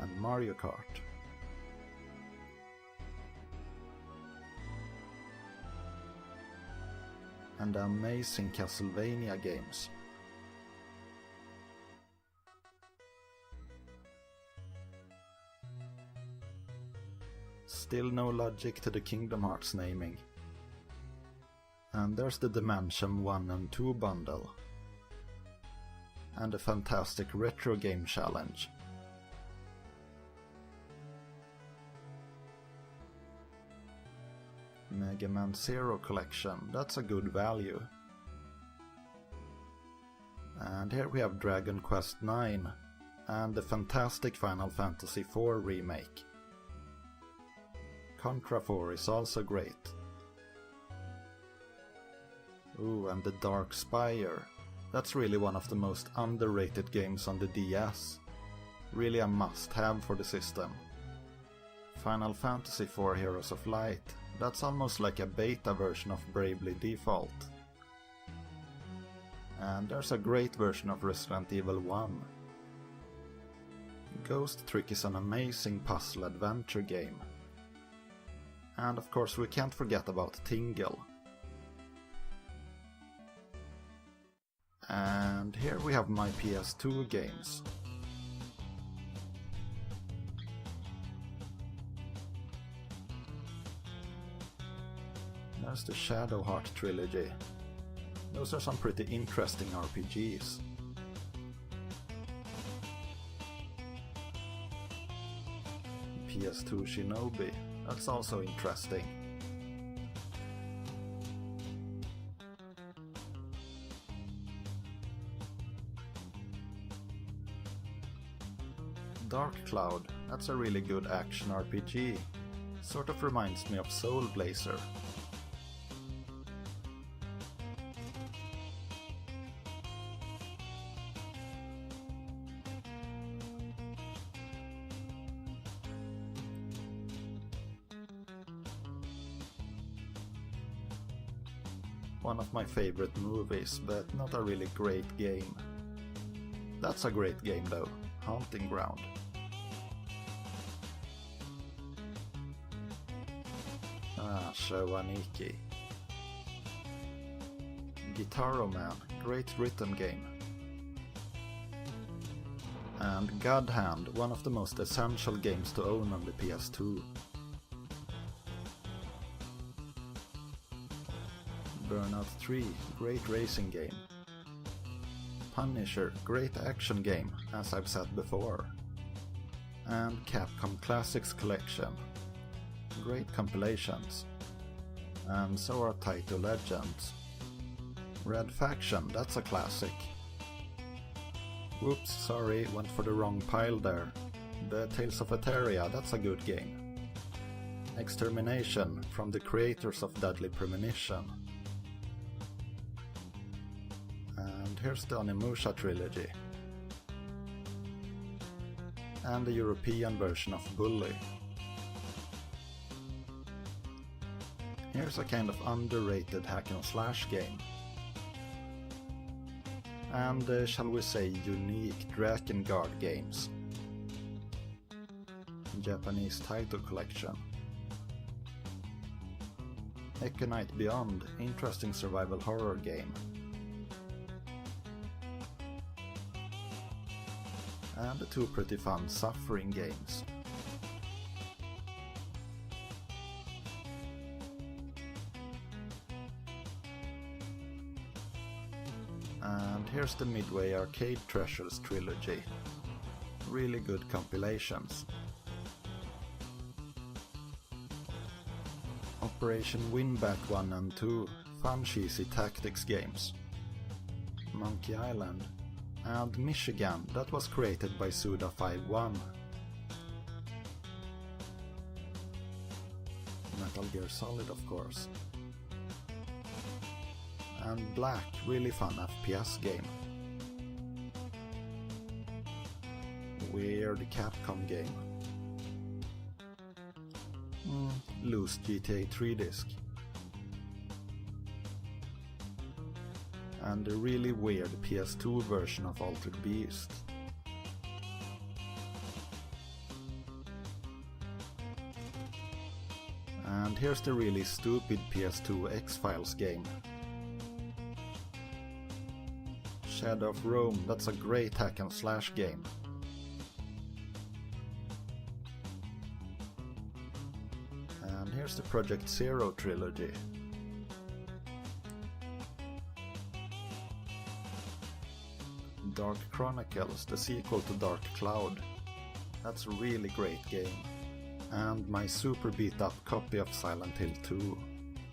And Mario Kart. And the amazing Castlevania games. Still no logic to the Kingdom Hearts naming. And there's the Dimension 1 and 2 bundle. and a fantastic retro game challenge. Mega Man Zero collection, that's a good value. And here we have Dragon Quest IX and the fantastic Final Fantasy IV remake. Contra 4 is also great. Ooh, and the Dark Spire. That's really one of the most underrated games on the DS. Really a must-have for the system. Final Fantasy IV Heroes of Light. That's almost like a beta version of Bravely Default. And there's a great version of Resident Evil 1. Ghost Trick is an amazing puzzle adventure game. And of course we can't forget about Tingle. And here we have my PS2 games. There's the Shadow Heart trilogy. Those are some pretty interesting RPGs. PS2 Shinobi, that's also interesting. Dark Cloud, that's a really good action RPG. Sort of reminds me of Soul Blazer. One of my favorite movies, but not a really great game. That's a great game though, Haunting Ground. Showaniki. Guitaro Man, great rhythm game. And God Hand, one of the most essential games to own on the PS2. Burnout 3, great racing game. Punisher, great action game, as I've said before. And Capcom Classics Collection, great compilations. And so are Taito Legends. Red Faction, that's a classic. Whoops, sorry, went for the wrong pile there. The Tales of Eteria, that's a good game. Extermination, from the creators of Deadly Premonition. And here's the Onimusha trilogy. And the European version of Bully. Here's a kind of underrated hack and slash game. And shall we say unique Drakengard games. Japanese Taito collection. Econite Beyond, interesting survival horror game. And the two pretty fun Suffering games. And here's the Midway Arcade Treasures trilogy. Really good compilations. Operation Winback 1 and 2, fun cheesy tactics games. Monkey Island. And Michigan, that was created by Suda51. Metal Gear Solid, of course. And Black, really fun FPS game. Weird Capcom game. Loose GTA 3 disc. And a really weird PS2 version of Altered Beast. And here's the really stupid PS2 X-Files game. Shadow of Rome, that's a great hack and slash game. And here's the Project Zero trilogy. Dark Chronicles, the sequel to Dark Cloud. That's a really great game. And my super beat up copy of Silent Hill 2.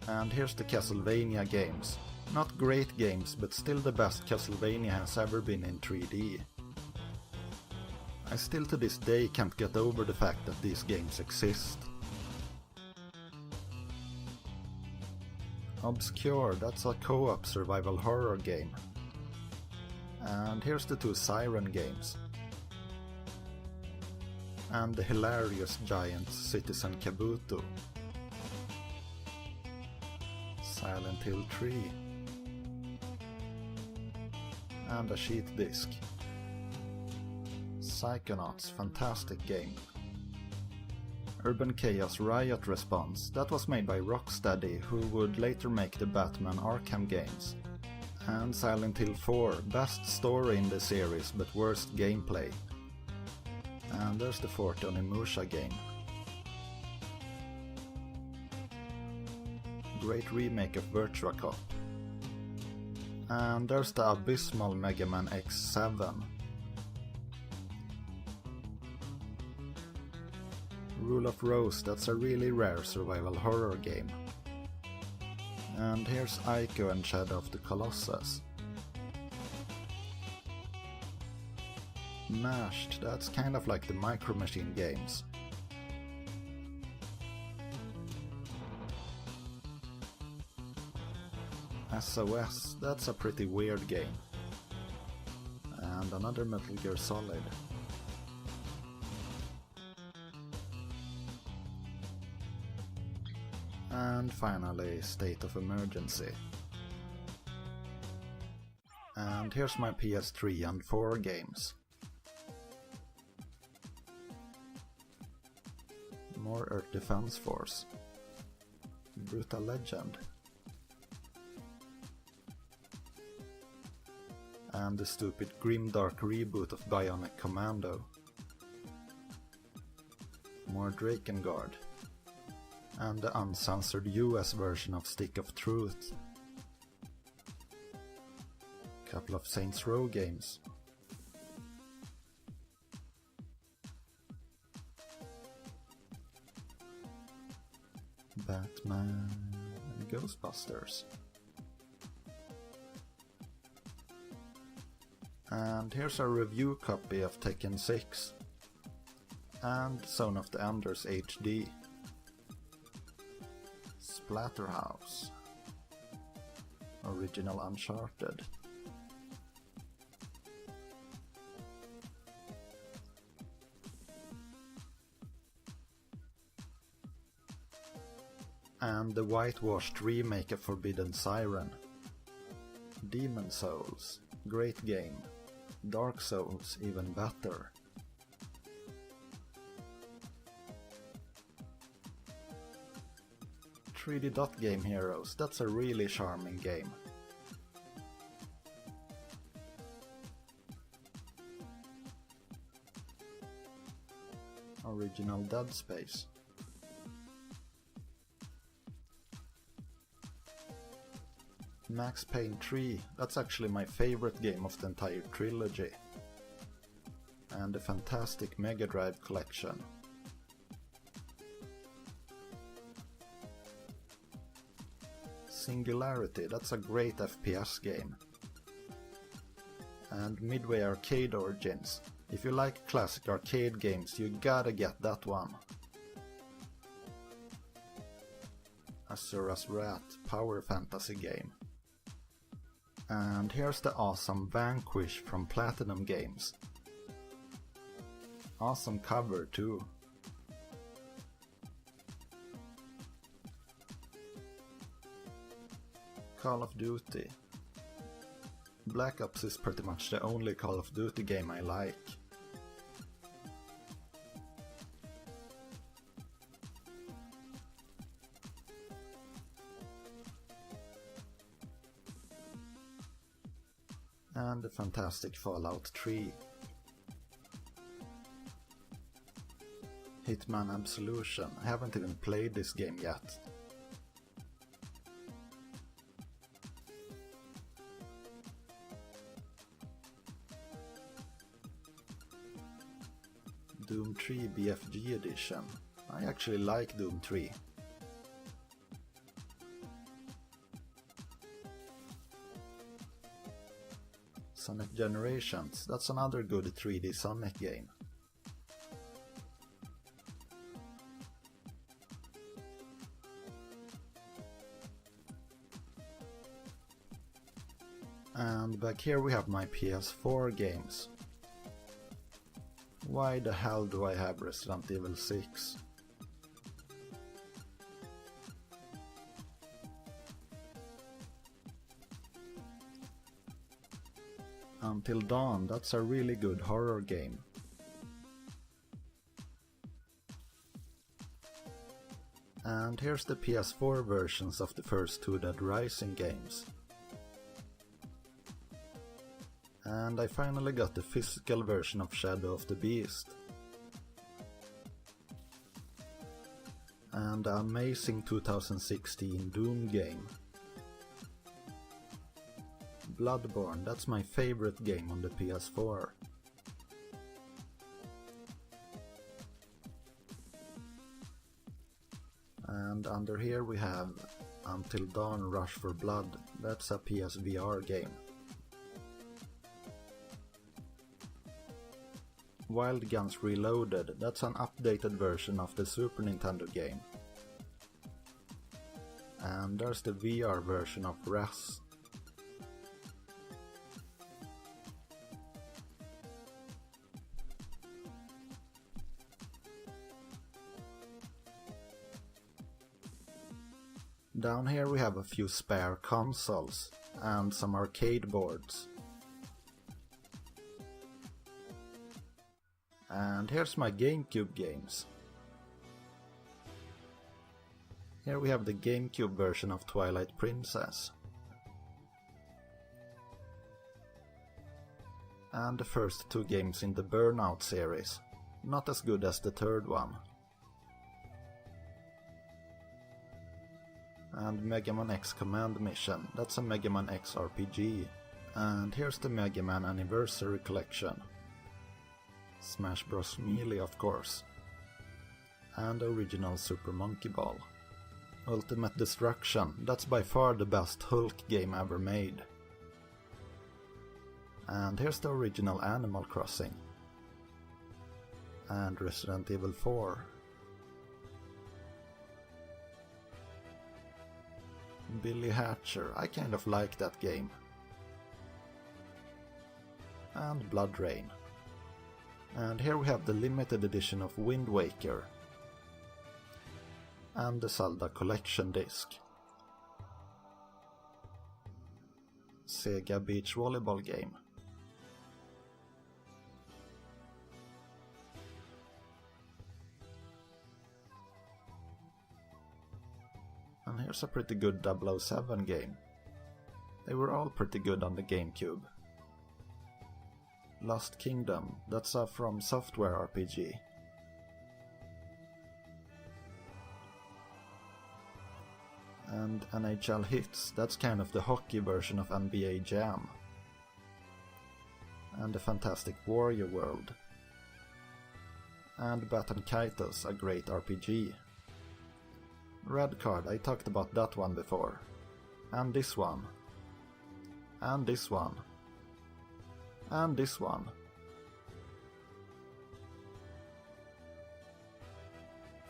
And here's the Castlevania games. Not great games, but still the best Castlevania has ever been in 3D. I still to this day can't get over the fact that these games exist. Obscure, that's a co-op survival horror game. And here's the two Siren games. And the hilarious giant Citizen Kabuto. Silent Hill 3. And a cheat disc. Psychonauts, fantastic game. Urban Chaos Riot Response, that was made by Rocksteady, who would later make the Batman Arkham games. And Silent Hill 4, best story in the series but worst gameplay. And there's the Fort Onimusha game. Great remake of Virtua Cop. And there's the abysmal Mega Man X7. Rule of Rose, that's a really rare survival horror game. And here's Ico and Shadow of the Colossus. Mashed, that's kind of like the Micro Machine games. SOS, that's a pretty weird game. And another Metal Gear Solid. And finally, State of Emergency. And here's my PS3 and 4 games. More Earth Defense Force. Brutal Legend. And the stupid grimdark reboot of Bionic Commando. More Drakengard. And the uncensored US version of Stick of Truth. Couple of Saints Row games. Batman and Ghostbusters. And here's a review copy of Tekken 6 and Zone of the Enders HD. Splatterhouse. Original Uncharted. And the whitewashed remake of Forbidden Siren. Demon Souls, great game. Dark Souls, even better. .3D Dot Game Heroes, that's a really charming game. Original Dead Space. Max Payne 3, that's actually my favorite game of the entire trilogy. And the fantastic Mega Drive collection. Singularity, that's a great FPS game. And Midway Arcade Origins. If you like classic arcade games, you gotta get that one. Asura's Wrath, power fantasy game. And here's the awesome Vanquish from Platinum Games. Awesome cover too. Call of Duty. Black Ops is pretty much the only Call of Duty game I like. And the fantastic Fallout 3. Hitman Absolution, I haven't even played this game yet. Doom 3 BFG edition. I actually like Doom 3. Sonic Generations, that's another good 3D Sonic game. And back here we have my PS4 games. Why the hell do I have Resident Evil 6? Until Dawn, that's a really good horror game. And here's the PS4 versions of the first two Dead Rising games. And I finally got the physical version of Shadow of the Beast. And the amazing 2016 Doom game. Bloodborne, that's my favorite game on the PS4. And under here we have Until Dawn Rush for Blood, that's a PSVR game. Wild Guns Reloaded, that's an updated version of the Super Nintendo game. And there's the VR version of Res. Down here we have a few spare consoles and some arcade boards. And here's my GameCube games. Here we have the GameCube version of Twilight Princess. And the first two games in the Burnout series, not as good as the third one. And Mega Man X Command Mission, that's a Mega Man X RPG. And here's the Mega Man Anniversary Collection. Smash Bros. Melee, of course. And original Super Monkey Ball. Ultimate Destruction, that's by far the best Hulk game ever made. And here's the original Animal Crossing. And Resident Evil 4. Billy Hatcher, I kind of like that game. And Blood Rain. And here we have the limited edition of Wind Waker. And the Zelda Collection disc. Sega Beach Volleyball game. And here's a pretty good 007 game. They were all pretty good on the GameCube. Lost Kingdom, that's a From Software RPG. And NHL Hits, that's kind of the hockey version of NBA Jam. And the fantastic Wario World. And Baton Kaitos, a great RPG. Red Card, I talked about that one before. And this one. And this one. And this one.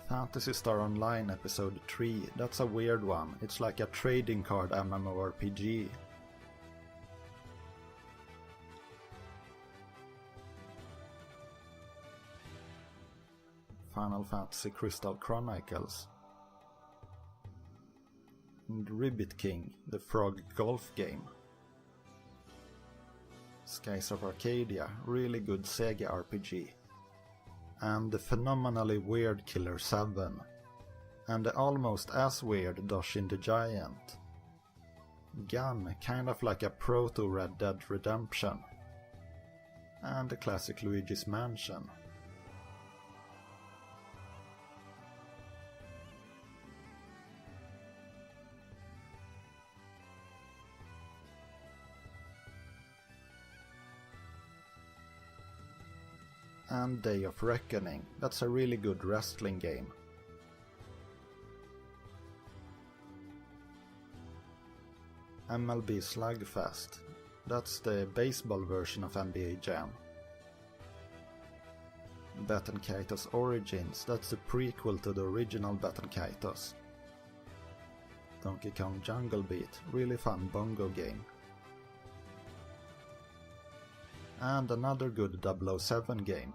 Phantasy Star Online Episode 3, that's a weird one. It's like a trading card MMORPG. Final Fantasy Crystal Chronicles. And Ribbit King, the frog golf game. Skies of Arcadia, really good Sega RPG. And the phenomenally weird Killer 7. And the almost as weird Doshin the Giant. Gun, kind of like a proto Red Dead Redemption. And the classic Luigi's Mansion. And Day of Reckoning, that's a really good wrestling game. MLB Slugfest, that's the baseball version of NBA Jam. Baton Kaitos Origins, that's the prequel to the original Baton Kaitos. Donkey Kong Jungle Beat, really fun bongo game. And another good 007 game.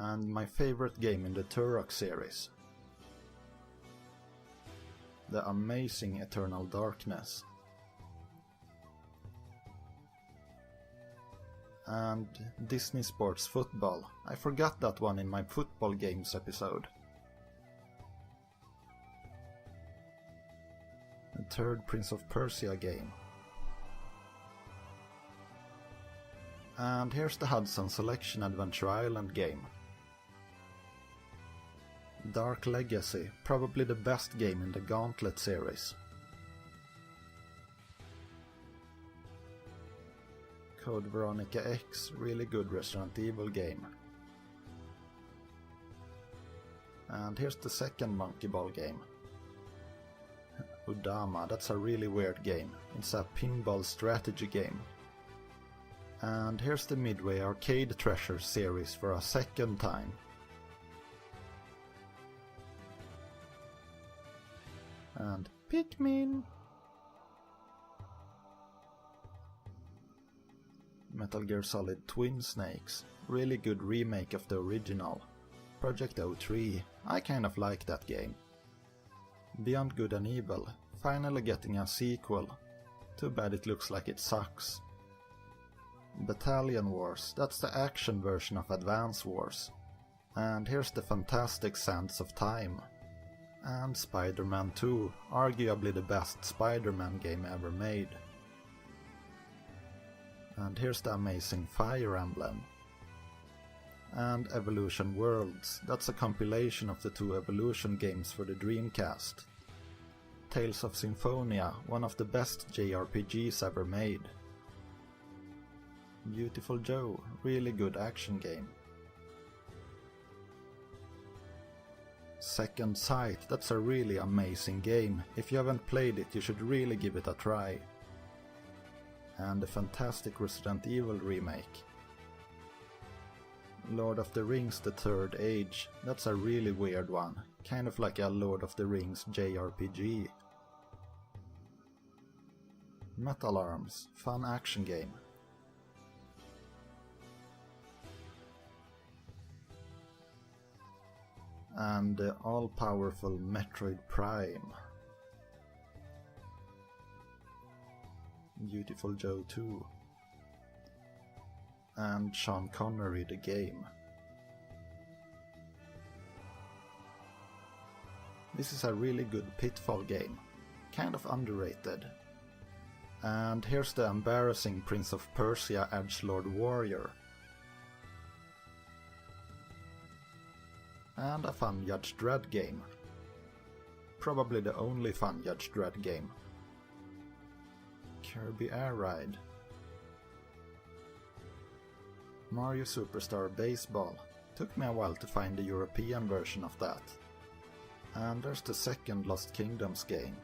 And my favorite game in the Turok series. The amazing Eternal Darkness. And Disney Sports Football. I forgot that one in my football games episode. The third Prince of Persia game. And here's the Hudson Selection Adventure Island game. Dark Legacy, probably the best game in the Gauntlet series. Code Veronica X, really good Resident Evil game. And here's the second Monkey Ball game. Udama, that's a really weird game. It's a pinball strategy game. And here's the Midway Arcade Treasure series for a second time. And Pikmin! Metal Gear Solid Twin Snakes, really good remake of the original. Project 03, I kind of like that game. Beyond Good and Evil, finally getting a sequel. Too bad it looks like it sucks. Battalion Wars, that's the action version of Advance Wars. And here's the fantastic Sands of Time. And Spider-Man 2, arguably the best Spider-Man game ever made. And here's the amazing Fire Emblem. And Evolution Worlds, that's a compilation of the two Evolution games for the Dreamcast. Tales of Symphonia, one of the best JRPGs ever made. Beautiful Joe, really good action game. Second Sight, that's a really amazing game. If you haven't played it, you should really give it a try. And the fantastic Resident Evil remake. Lord of the Rings The Third Age, that's a really weird one, kind of like a Lord of the Rings JRPG. Metal Arms, fun action game. And the all-powerful Metroid Prime. Beautiful Joe 2. And Sean Connery the game. This is a really good Pitfall game, kind of underrated. And here's the embarrassing Prince of Persia Edgelord Warrior. And a fun Judge Dredd game. Probably the only fun Judge Dredd game. Kirby Air Ride. Mario Superstar Baseball. Took me a while to find the European version of that. And there's the second Lost Kingdoms game.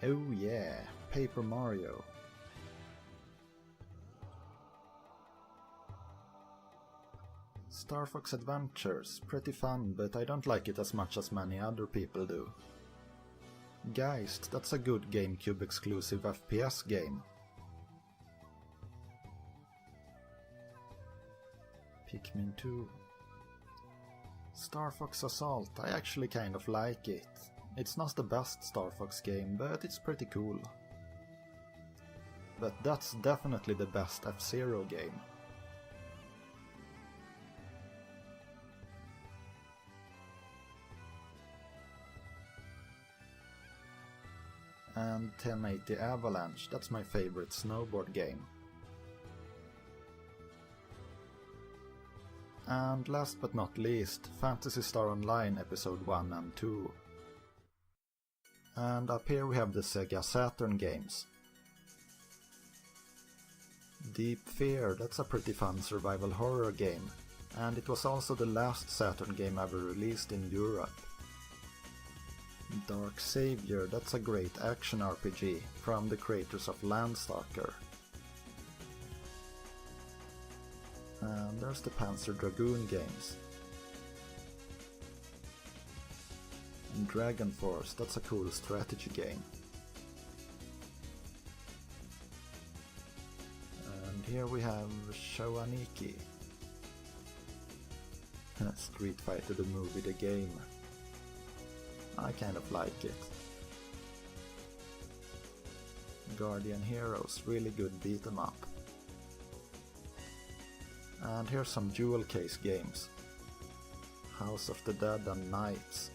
Oh yeah, Paper Mario. Star Fox Adventures, pretty fun, but I don't like it as much as many other people do. Geist, that's a good GameCube exclusive FPS game. Pikmin 2. Star Fox Assault, I actually kind of like it. It's not the best Star Fox game, but it's pretty cool. But that's definitely the best F-Zero game. And 1080 Avalanche, that's my favorite snowboard game. And last but not least, Phantasy Star Online Episode 1 and 2. And up here we have the Sega Saturn games. Deep Fear, that's a pretty fun survival horror game, and it was also the last Saturn game ever released in Europe. Dark Savior, that's a great action RPG from the creators of Landstalker. And there's the Panzer Dragoon games. And Dragon Force, that's a cool strategy game. And here we have Shoaniki. Street Fighter the movie, the game. I kind of like it. Guardian Heroes, really good beat 'em up. And here's some jewel case games. House of the Dead and Knights.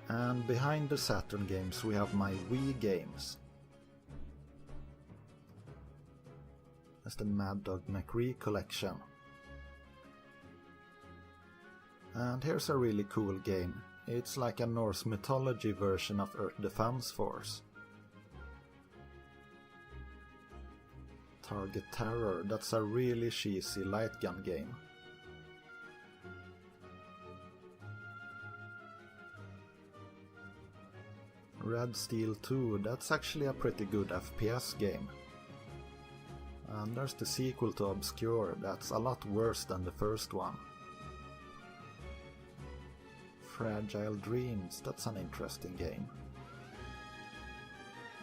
And behind the Saturn games we have my Wii games. That's the Mad Dog McCree collection. And here's a really cool game. It's like a Norse mythology version of Earth Defense Force. Target Terror, that's a really cheesy light gun game. Red Steel 2, that's actually a pretty good FPS game. And there's the sequel to Obscure, that's a lot worse than the first one. Fragile Dreams, that's an interesting game.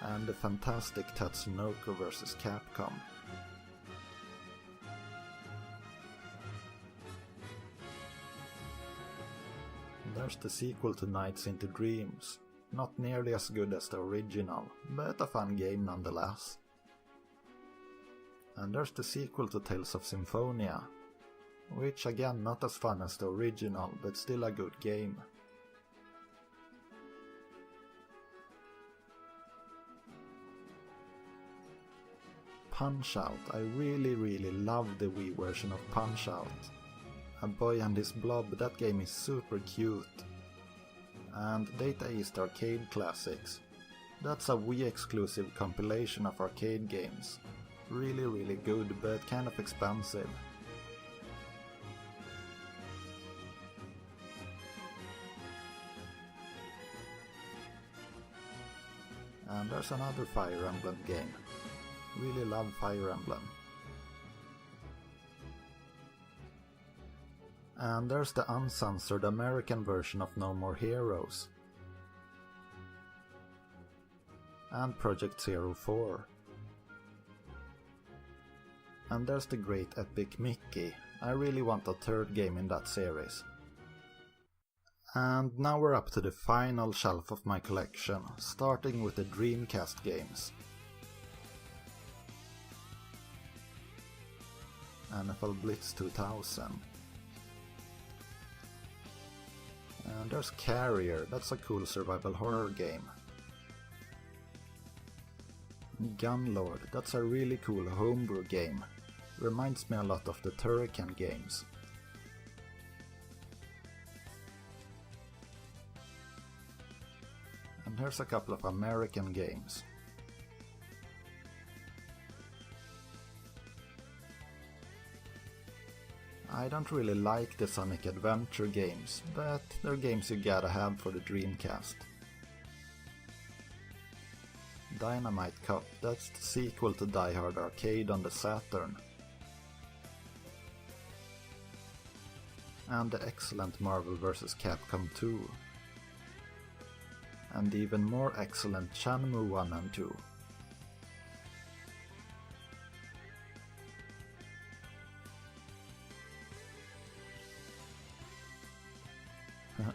And the fantastic Tatsunoko vs Capcom. There's the sequel to Nights into Dreams. Not nearly as good as the original, but a fun game nonetheless. And there's the sequel to Tales of Symphonia, which again not as fun as the original, but still a good game. Punch-Out, I really love the Wii version of Punch-Out. A Boy and His Blob, that game is super cute. And Data East Arcade Classics. That's a Wii exclusive compilation of arcade games. Really good, but kind of expensive. And there's another Fire Emblem game. Really love Fire Emblem. And there's the uncensored American version of No More Heroes. And Project 04. And there's the great Epic Mickey. I really want a third game in that series. And now we're up to the final shelf of my collection, starting with the Dreamcast games. NFL Blitz 2000. And there's Carrier, that's a cool survival horror game. Gunlord, that's a really cool homebrew game. Reminds me a lot of the Turrican games. And here's a couple of American games. I don't really like the Sonic Adventure games, but they're games you gotta have for the Dreamcast. Dynamite Cop, that's the sequel to Die Hard Arcade on the Saturn. And the excellent Marvel vs Capcom 2. And the even more excellent Shenmue 1 and 2.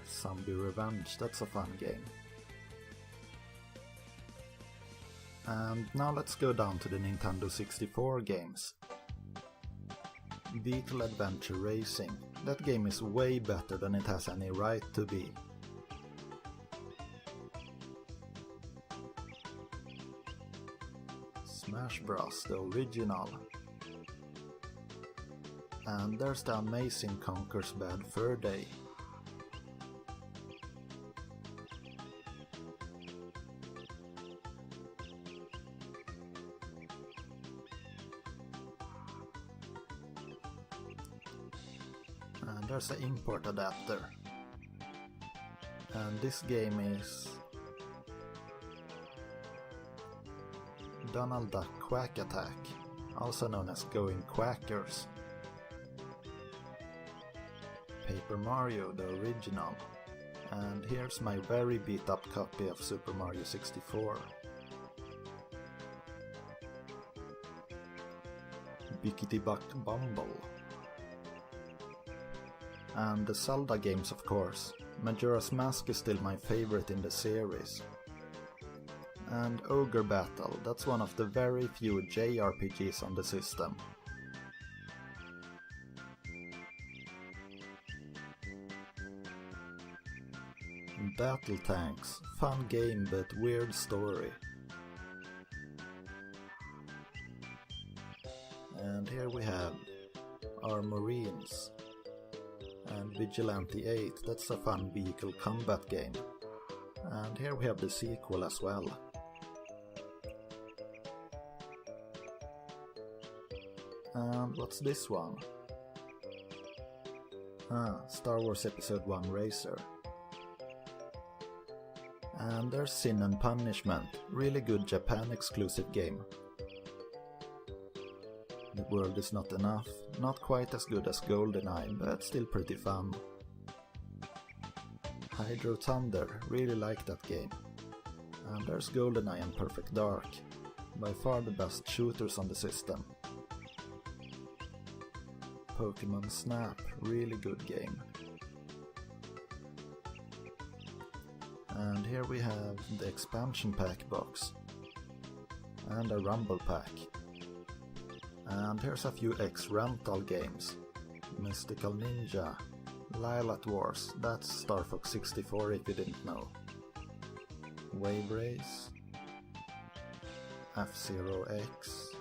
Zombie Revenge, that's a fun game. And now let's go down to the Nintendo 64 games. Beetle Adventure Racing, that game is way better than it has any right to be. Smash Bros, the original. And there's the amazing Conker's Bad Fur Day. And there's the import adapter. And this game is Donald Duck Quack Attack, also known as Going Quackers. Paper Mario, the original. And here's my very beat up copy of Super Mario 64. Bickety Buck Bumble. And the Zelda games, of course. Majora's Mask is still my favorite in the series. And Ogre Battle, that's one of the very few JRPGs on the system. Battle Tanks, fun game but weird story. And here we have our Marines. And Vigilante 8, that's a fun vehicle combat game. And here we have the sequel as well. And what's this one? Star Wars Episode 1 Racer. And there's Sin and Punishment, really good Japan exclusive game. The World Is Not Enough, not quite as good as GoldenEye, but still pretty fun. Hydro Thunder, really like that game. And there's GoldenEye and Perfect Dark, by far the best shooters on the system. Pokemon Snap, really good game. And here we have the expansion pack box. And a Rumble pack. And here's a few X-Rental games. Mystical Ninja, Lilat Wars, that's Star Fox 64 if you didn't know. Wave Race, F-Zero X,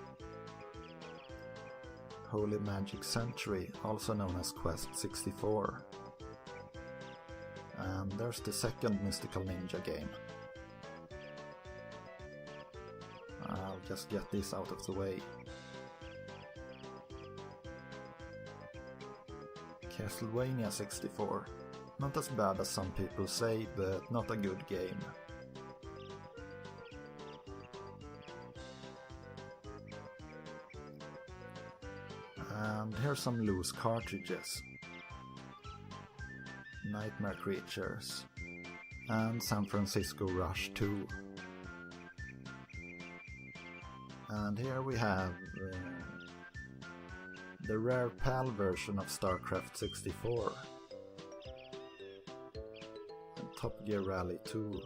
Holy Magic Century, also known as Quest 64. And there's the second Mystical Ninja game. I'll just get this out of the way. Castlevania 64. Not as bad as some people say, but not a good game. And here's some loose cartridges. Nightmare Creatures and San Francisco Rush 2. And here we have the rare PAL version of StarCraft 64 and Top Gear Rally 2.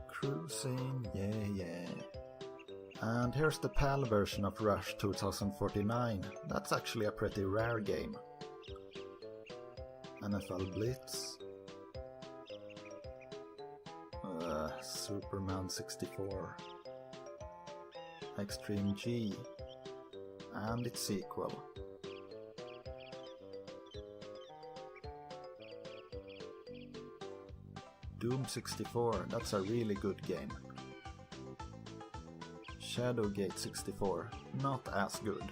Cruising, yeah. And here's the PAL version of Rush 2049, that's actually a pretty rare game. NFL Blitz, Superman 64, Extreme G, and its sequel. Doom 64, that's a really good game. Shadowgate 64, not as good.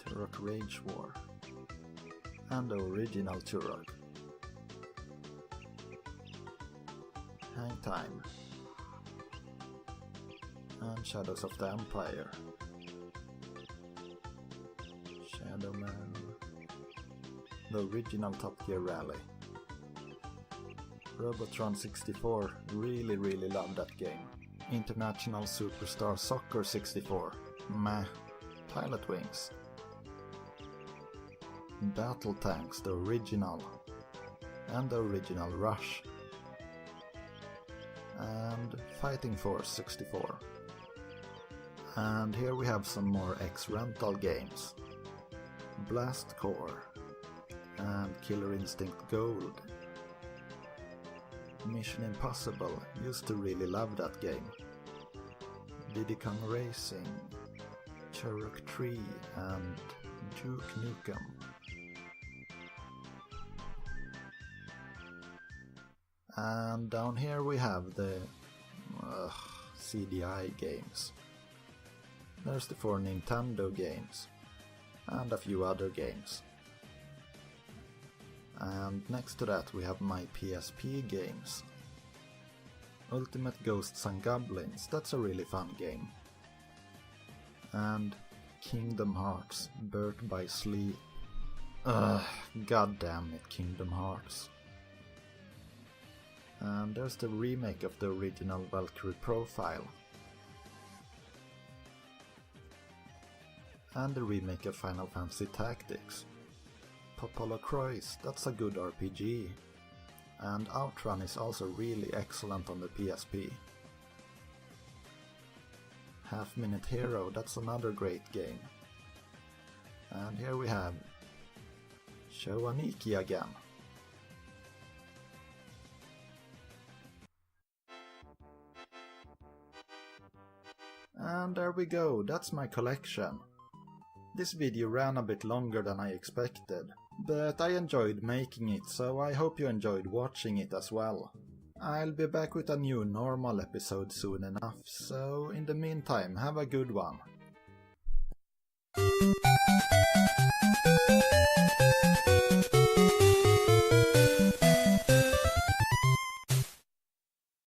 Turok Rage War, and the original Turok. Hang Time, and Shadows of the Empire. Shadowman, the original Top Gear Rally. Robotron 64, really love that game. International Superstar Soccer 64, meh. Pilot Wings. Battle Tanks, the original, and the original Rush. And Fighting Force 64. And here we have some more X-Rental games. Blast Corps and Killer Instinct Gold. Mission Impossible, used to really love that game. Diddy Kong Racing, Turok 3 and Duke Nukem. And down here we have the CDI games. There's the 4 Nintendo games, and a few other games. And next to that we have my PSP games. Ultimate Ghosts and Goblins, that's a really fun game. And Kingdom Hearts, Birth by Sleep. God damn it, Kingdom Hearts. And there's the remake of the original Valkyrie Profile. And the remake of Final Fantasy Tactics. Popolo Croix, that's a good RPG. And Outrun is also really excellent on the PSP. Half Minute Hero, that's another great game. And here we have Showaniki again. And there we go, that's my collection. This video ran a bit longer than I expected, but I enjoyed making it, so I hope you enjoyed watching it as well. I'll be back with a new normal episode soon enough, so in the meantime, have a good one.